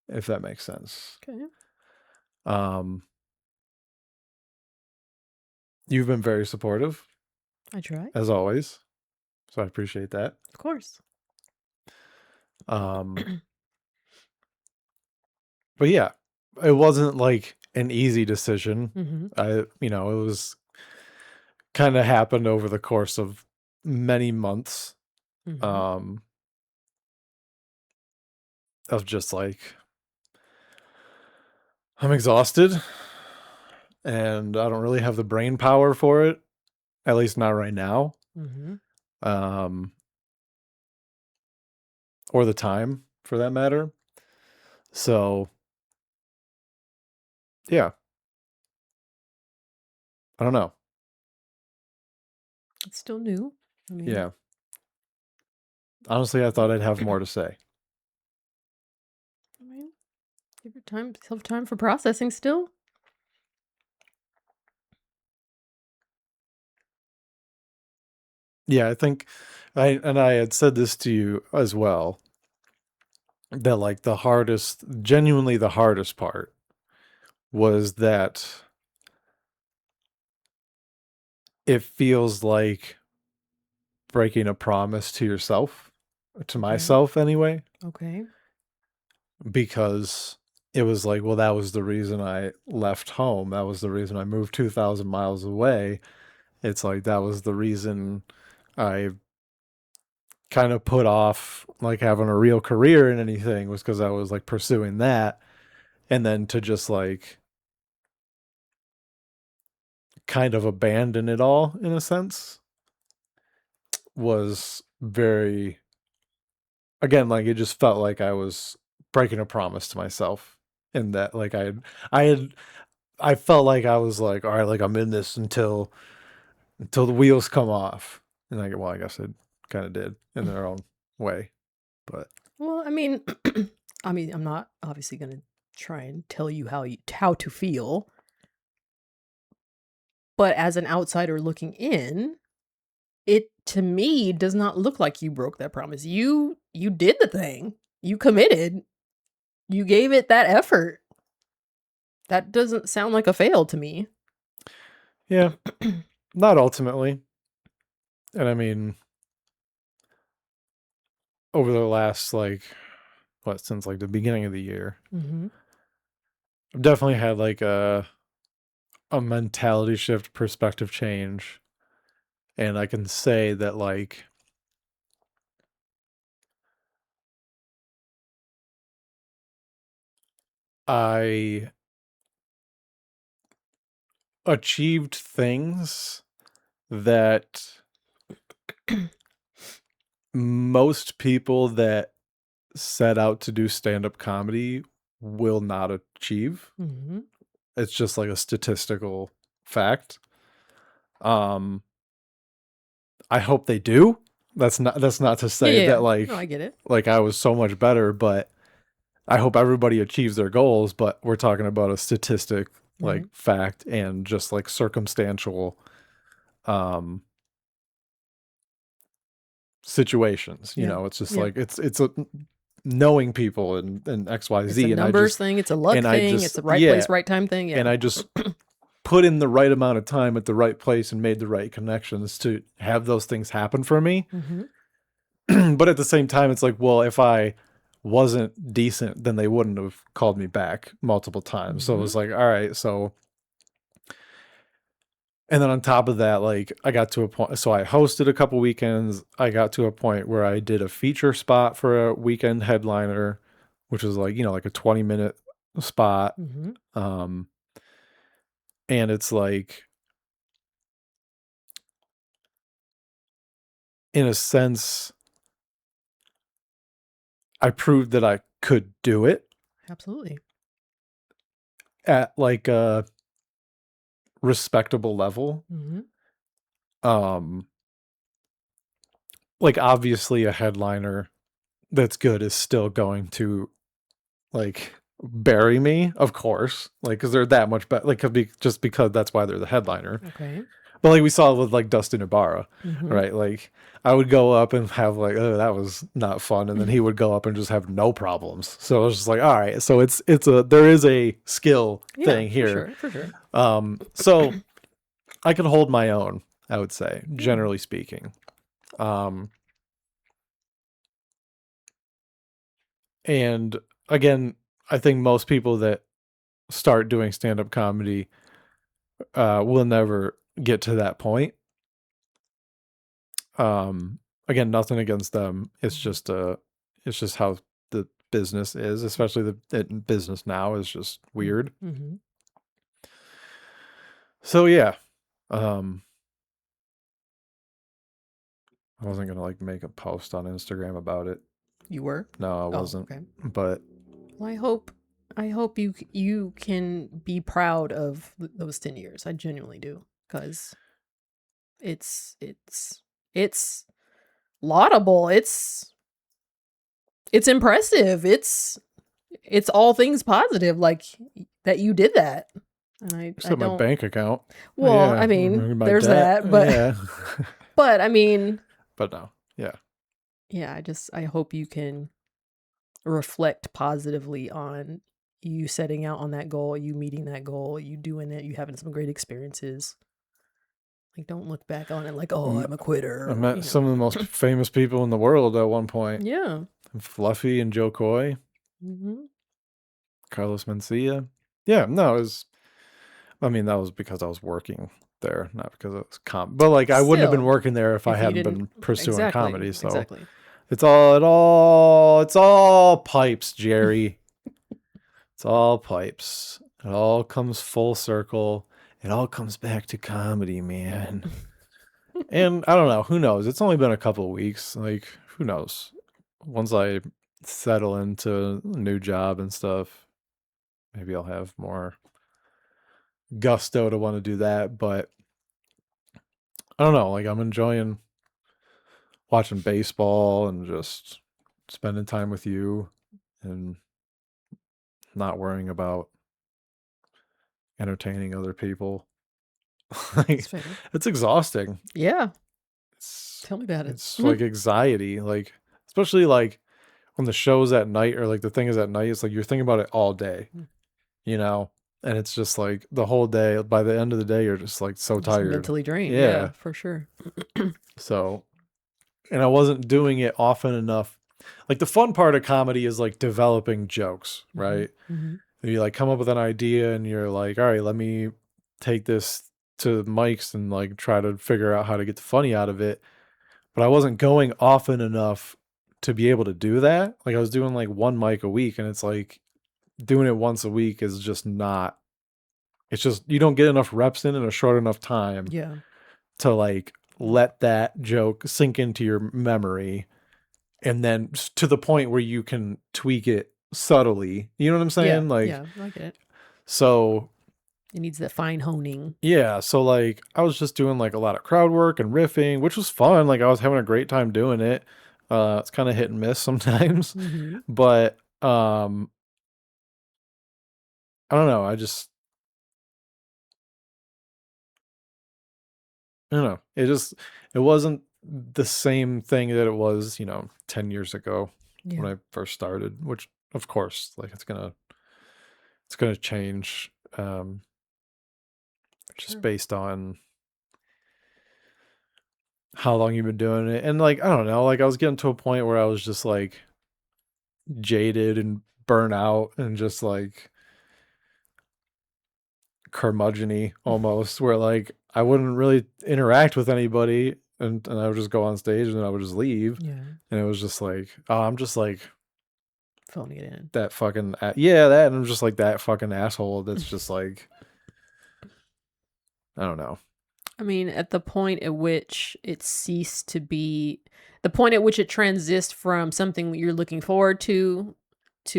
if that makes sense. Okay. You've been very supportive, I try. as always, so I appreciate that. Of course. But yeah, it wasn't like an easy decision. Mm-hmm. It was kind of happened over the course of many months. Mm-hmm. Of just like, I'm exhausted and I don't really have the brain power for it, at least not right now. Mm-hmm. Or the time for that matter. So yeah, I don't know. It's still new. I mean, Yeah. Honestly, I thought I'd have more to say. I mean, give yourself time for processing still. Yeah, I think I had said this to you as well, that like genuinely the hardest part was that it feels like breaking a promise to yourself, to myself anyway, Okay. because it was like, well, that was the reason I left home. That was the reason I moved 2,000 miles away. It's like, that was the reason I kind of put off like having a real career in anything, was because I was like pursuing that. And then to just like kind of abandon it all in a sense was very, again, like it just felt like I was breaking a promise to myself, and that like I felt like I was like, all right, like I'm in this until the wheels come off. And I guess it kind of did in their own way. But Well, I mean, I'm not obviously going to try and tell you how to feel, but as an outsider looking in, it to me does not look like you broke that promise. You did the thing. You committed. You gave it that effort. That doesn't sound like a fail to me. yeah, not ultimately. And I mean, over the last since like the beginning of the year, Mm-hmm. I've definitely had like a mentality shift, perspective change. And I can say that like I achieved things that most people that set out to do stand-up comedy will not achieve. Mm-hmm. It's just like a statistical fact. I hope they do. That's not to say that like no, I get it. like I was so much better, but I hope everybody achieves their goals, but we're talking about a statistic, like fact, and just like circumstantial situations. You Yeah. know, it's just Yeah. like it's a knowing people and XYZ. It's a and numbers I just thing. It's a luck and I thing. just It's the right yeah, place, right time thing. Yeah. and I just put in the right amount of time at the right place and made the right connections to have those things happen for me. Mm-hmm. But at the same time, it's like, well, if I wasn't decent, then they wouldn't have called me back multiple times. So it was like, all right, so. And then on top of that, like I got to a point, so I hosted a couple weekends. I got to a point where I did a feature spot for a weekend headliner, which was like, like a 20-minute spot. Mm-hmm. And it's like, in a sense, I proved that I could do it Absolutely. at like a respectable level. Mm-hmm. Like obviously a headliner that's good is still going to like bury me, of course, like because they're that much better, like just because that's why they're the headliner. Okay. But like we saw with like Dustin Ibarra, Mm-hmm. right? Like I would go up and have like, oh, that was not fun, and then he would go up and just have no problems. So I was just like, all right, so there is a skill thing here. For sure. So I can hold my own, I would say, generally speaking. And again, I think most people that start doing stand-up comedy will never get to that point. Again, nothing against them. It's just how the business is, especially the business now is just weird. Mm-hmm. So yeah, I wasn't gonna like make a post on Instagram about it. You were? No, I Oh, wasn't. okay. But Well, I hope you can be proud of those 10 years. I genuinely do, because it's laudable. It's impressive. It's all things positive, like that you did that. And I except my don't. bank account. Well, Yeah, I mean, my there's debt, that, but yeah. but I mean, But no, yeah. yeah, I hope you can reflect positively on you setting out on that goal, you meeting that goal, you doing it, you having some great experiences. Like, don't look back on it like, oh, I'm a quitter. I met some of the most famous people in the world at one point. Yeah. Fluffy and Joe Coy, Mm-hmm. Carlos Mencia. Yeah, no, it was. I mean, that was because I was working there, not because it was but like I wouldn't have been Still, working there if I if you hadn't didn't been pursuing comedy. So exactly. it's all pipes, Jerry. It's all pipes. It all comes full circle. It all comes back to comedy, man. And I don't know, who knows? It's only been a couple of weeks. Like, who knows? Once I settle into a new job and stuff, maybe I'll have more gusto to want to do that. But I don't know, like I'm enjoying watching baseball and just spending time with you and not worrying about entertaining other people. That's fair. It's exhausting. Yeah. It's, Tell me about it. it's like anxiety, like especially like when the show's at night or like the thing is at night, it's like you're thinking about it all day, you know? And it's just like the whole day, by the end of the day, you're just like so Just tired. mentally drained. Yeah. Yeah, for sure. So, and I wasn't doing it often enough. Like the fun part of comedy is like developing jokes, right? Mm-hmm. You like come up with an idea and you're like, all right, let me take this to Mike's and like try to figure out how to get the funny out of it. But I wasn't going often enough to be able to do that. Like I was doing like one mic a week, and it's like doing it once a week is just not, it's just, you don't get enough reps in a short enough time Yeah. to like let that joke sink into your memory. And then to the point where you can tweak it subtly. You know what I'm saying? Yeah. Like, Yeah, I get it. so It needs that fine honing. yeah, so like I was just doing like a lot of crowd work and riffing, which was fun. Like I was having a great time doing it. It's kind of hit and miss sometimes, Mm-hmm. but I don't know. I don't know. It wasn't the same thing that it was, 10 years ago when I first started, which of course, like it's gonna change, just Sure. based on how long you've been doing it. And like, I don't know, like I was getting to a point where I was just like jaded and burnt out and just like curmudgeon-y almost, where like I wouldn't really interact with anybody, and I would just go on stage and then I would just leave. Yeah. And it was just like, oh, I'm just like Phoning it in. that fucking that, and I'm just like that fucking asshole that's just like, I don't know. I mean, at the point at which it ceased to be, the point at which it transists from something you're looking forward to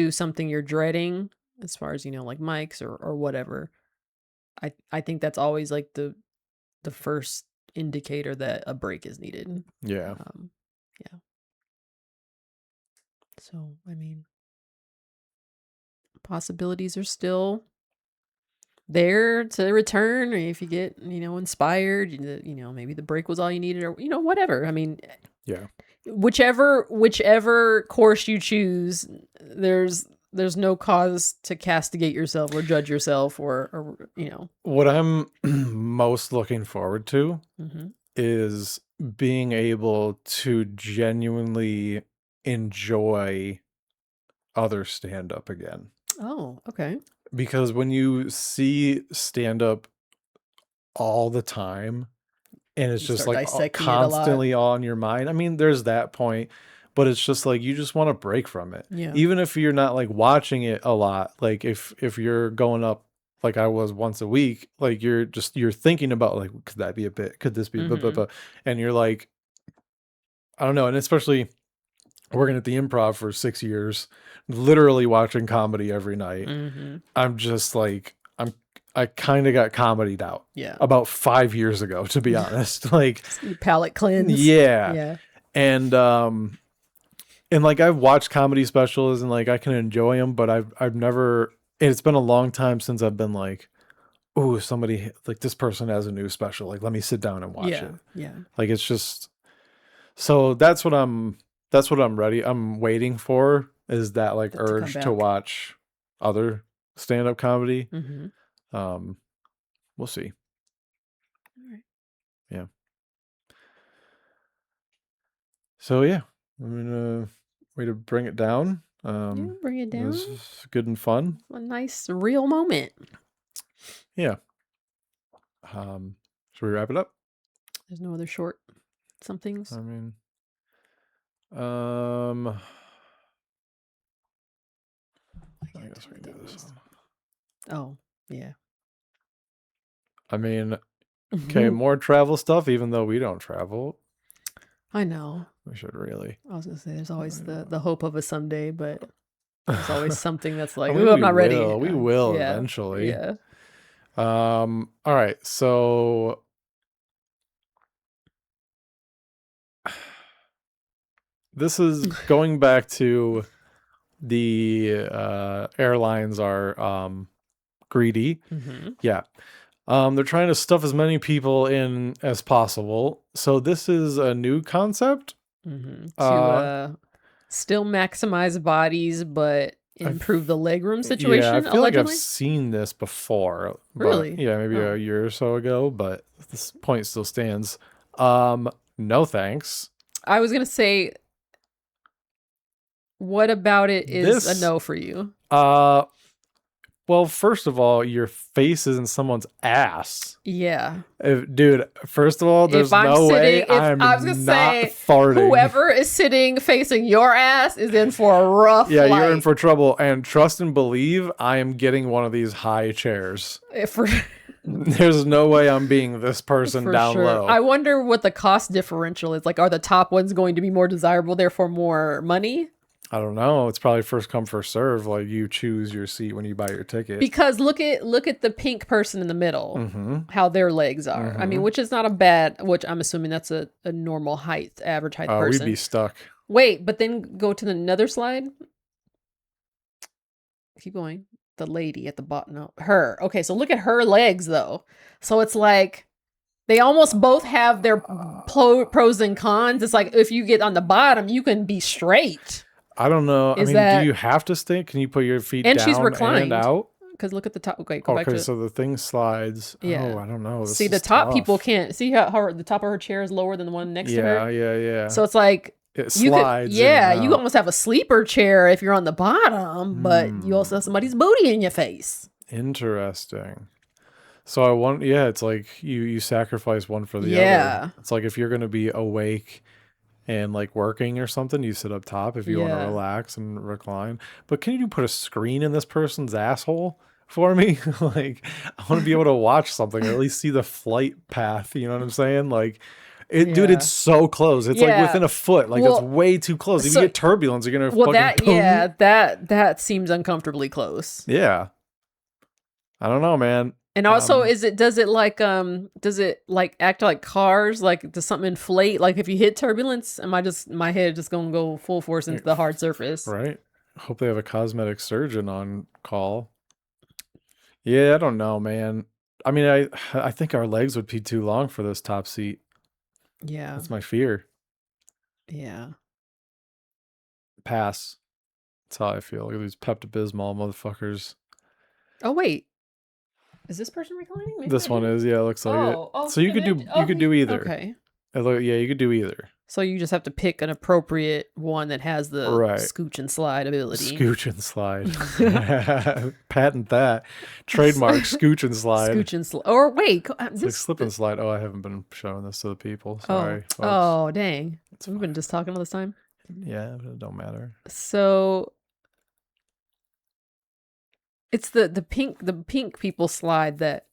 something you're dreading, as far as, like mics or whatever. I think that's always like the first indicator that a break is needed. Yeah. Yeah. So, I mean, possibilities are still there to return, or if you get, inspired, maybe the break was all you needed, or, whatever. I mean, Yeah. whichever course you choose, there's no cause to castigate yourself or judge yourself or. What I'm most looking forward to Mm-hmm. is being able to genuinely enjoy other stand-up again. Oh, okay. Because when you see stand-up all the time and it's You just start like dissecting it a lot. constantly on your mind, I mean, there's that point, but it's just like you just want to break from it. Yeah. Even if you're not like watching it a lot, like if you're going up like I was once a week, like you're thinking about like, could that be a bit? Could this be blah, blah, Mhm. blah? And you're like, I don't know. And especially working at the Improv for 6 years, literally watching comedy every night. Mhm. I'm just like, I kind of got comedied out Yeah. about 5 years ago, to be honest. Like, Your palate cleanse. yeah. Yeah. And like I've watched comedy specials and like I can enjoy them, but I've never, and it's been a long time since I've been like, oh, somebody like this person has a new special, like let me sit down and watch it. Yeah. Like it's just, so that's what I'm waiting for, is that like That to come urge to back. watch other stand-up comedy. Mhm. We'll see. All right. Yeah. So yeah, I'm gonna way to bring it down. Yeah, bring it It was down. good and fun. A nice real moment. Yeah. Should we wrap it up? There's no other short somethings. I mean, I guess we can do this one. Oh, yeah. I mean, okay, more travel stuff, even though we don't travel. I know. We should really. I was gonna say there's always the hope of a someday, but there's always something that's like, I mean, ooh, I'm we not ready. will. We will Yeah. eventually. Yeah. All right. So this is going back to the airlines are greedy. Mm-hmm. Yeah. They're trying to stuff as many people in as possible. So this is a new concept. Mm-hmm. To still maximize bodies, but improve the legroom situation. Yeah, I feel like I've allegedly? seen this before. But Really? yeah, maybe Oh. a year or so ago, but this point still stands. No thanks. I was gonna say, what about it is This- a no for you? Well, first of all, your face is in someone's ass. Yeah. Dude, first of all, there's If I'm no way sitting, if I'm I was gonna not say, farting. whoever is sitting facing your ass is in for a rough Yeah, flight. you're in for trouble. And trust and believe, I am getting one of these high chairs. For There's no way I'm being this person for down sure. low. I wonder what the cost differential is. Like, are the top ones going to be more desirable, therefore more money? I don't know. It's probably first come, first serve. Like you choose your seat when you buy your ticket. Because look at the pink person in the middle, Mm-hmm. how their legs are. I mean, which is not a bad. Which I'm assuming that's a normal height, average height Oh, person. we'd be stuck. Wait, but then go to another slide. Keep going. The lady at the bottom. No, her. Okay, so look at her legs though. So it's like they almost both have their pros and cons. It's like if you get on the bottom, you can be straight. I don't know. I Is mean, that- do you have to stay? Can you put your feet And down she's reclined. and out? Because look at the top. Okay, go back Okay, to. so the thing slides. Yeah. Oh, I don't know. This See, the is top tough. people can't see how the top of her chair is lower than the one next to her. Yeah. So it's like it you slides. could, yeah, in and you out. almost have a sleeper chair if you're on the bottom, but you also have somebody's booty in your face. Interesting. So I want, yeah, it's like you sacrifice one for the Yeah. other. It's like if you're gonna be awake and like working or something, you sit up top if you want Yeah. to relax and recline. But can you put a screen in this person's asshole for me? Like I want to be able to watch something or at least see the flight path. You know what I'm saying? Like dude, Yeah. it's so close. It's like Yeah. within a foot. Like Well, it's way too close. If so- you get turbulence, you're gonna Well, fucking boom. that seems uncomfortably close. Yeah. I don't know, man. And also, does it like act like cars? Like, does something inflate? Like, if you hit turbulence, my head just gonna go full force into the hard surface? Right. Hope they have a cosmetic surgeon on call. Yeah, I don't know, man. I mean, I think our legs would be too long for this top seat. Yeah, That's my fear. yeah. Pass. That's how I feel. Look at these Pepto-Bismol motherfuckers. Oh wait, is this person reclining? Maybe This I one didn't- is, yeah, it looks like Oh, it. So you could do either. Okay, Yeah, you could do either. so you just have to pick an appropriate one that has the Right. scooch and slide ability. Scooch and slide. Patent that. Trademark scooch and slide. Scooch and slide. Or wait, It's like slip and slide. Oh, I haven't been showing this to the people. Sorry. folks. Oh, dang. We've been just talking all this time. Yeah, but it don't matter. So it's the pink people slide that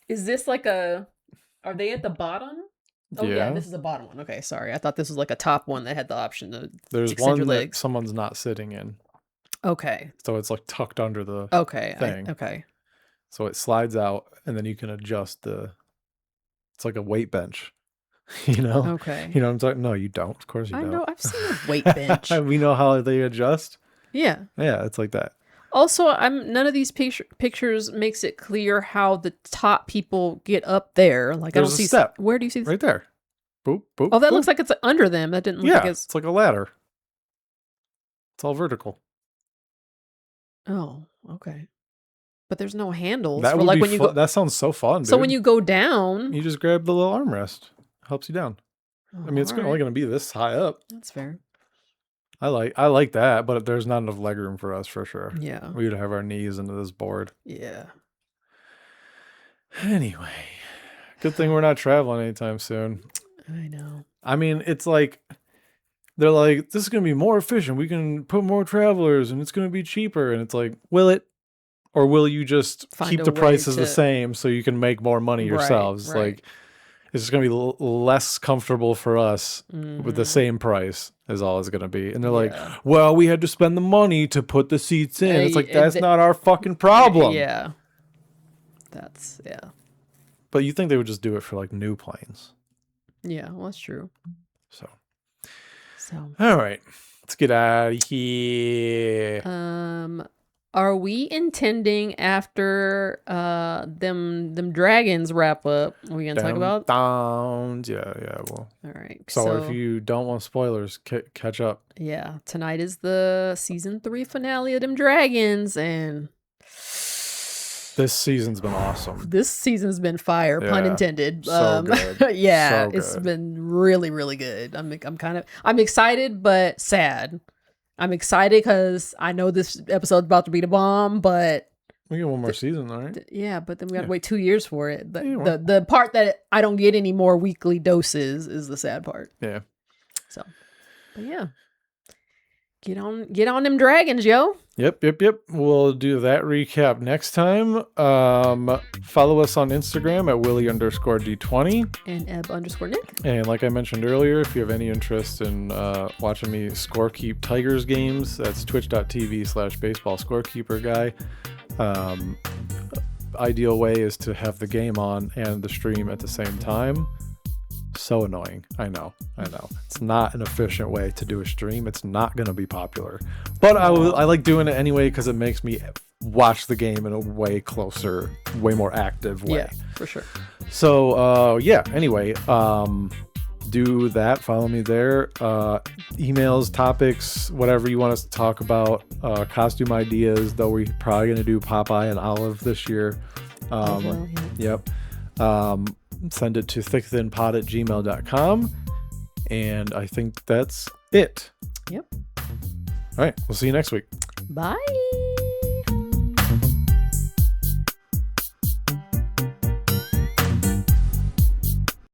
is this like are they at the bottom? Oh yeah, Yeah. this is the bottom one. Okay, sorry. I thought this was like a top one that had the option to There's extend one your that legs. someone's not sitting in. Okay. So it's like tucked under the Okay. thing. Okay. So it slides out and then you can adjust it's like a weight bench. You know? Okay. You know what I'm talking? No, you don't. Of course you I don't. know. I've seen a weight bench. We know how they adjust. Yeah. Yeah, it's like that. Also, none of these pictures makes it clear how the top people get up there. Like I There's don't a see step Where do you see this? Right there. Boop, boop. Oh, that boop. looks like it's under them. That didn't look Yeah, like it's it's like a ladder. It's all vertical. Oh, okay. But there's no handles That for would like be when you go. that sounds so fun, dude. So when you go down, you just grab the little armrest. Helps you down. I mean, it's all only right. going to be this high up. That's fair. I like that, but there's not enough leg room for us for sure. Yeah. We would have our knees into this board. Yeah. Anyway, good thing we're not traveling anytime soon. I know. I mean, it's like they're like, this is going to be more efficient. We can put more travelers and it's going to be cheaper. And it's like, will it? Or will you just Find keep a the way prices the to- same so you can make more money Right, yourselves? right. Like, it's just going to be less comfortable for us with the same price is all it's going to be. And they're Mm-hmm. Yeah. like, well, we had to spend the money to put the seats in. It's like, and that's not our fucking problem. Yeah. That's yeah. But you think they would just do it for like new planes. Yeah, well that's true. So So, All right, let's get out of here. are we intending after them dragons wrap up? Are we gonna talk about? Downs. Yeah. Well, All right. so if you don't want spoilers, catch up. Yeah, tonight is the season 3 finale of them dragons, and This season's been awesome. this season's been fire, pun Yeah, intended. so good. Yeah, So it's good. been really, really good. I'm excited but sad. I'm excited because I know this episode's about to be the bomb, but We get one more season, all right? yeah, but then we gotta Yeah. wait 2 years for it. Yeah, well. The part that I don't get any more weekly doses is the sad part. Yeah. So, but yeah, get on them dragons, yo. Yep. We'll do that recap next time. Follow us on Instagram at Willie_D20. And Eb_Nick. And like I mentioned earlier, if you have any interest in watching me scorekeep Tigers games, that's twitch.tv/baseball scorekeeper guy. Ideal way is to have the game on and the stream at the same time. So annoying. I know. It's not an efficient way to do a stream. It's not going to be popular. But I like doing it anyway because it makes me watch the game in a way closer, way more active way. Yeah, for sure. So, anyway, do that. Follow me there. Emails, topics, whatever you want us to talk about. Costume ideas, though we're probably going to do Popeye and Olive this year. Well, yeah. Yep. Send it to thickthinpod@gmail.com. And I think that's it. Yep. All right. We'll see you next week. Bye.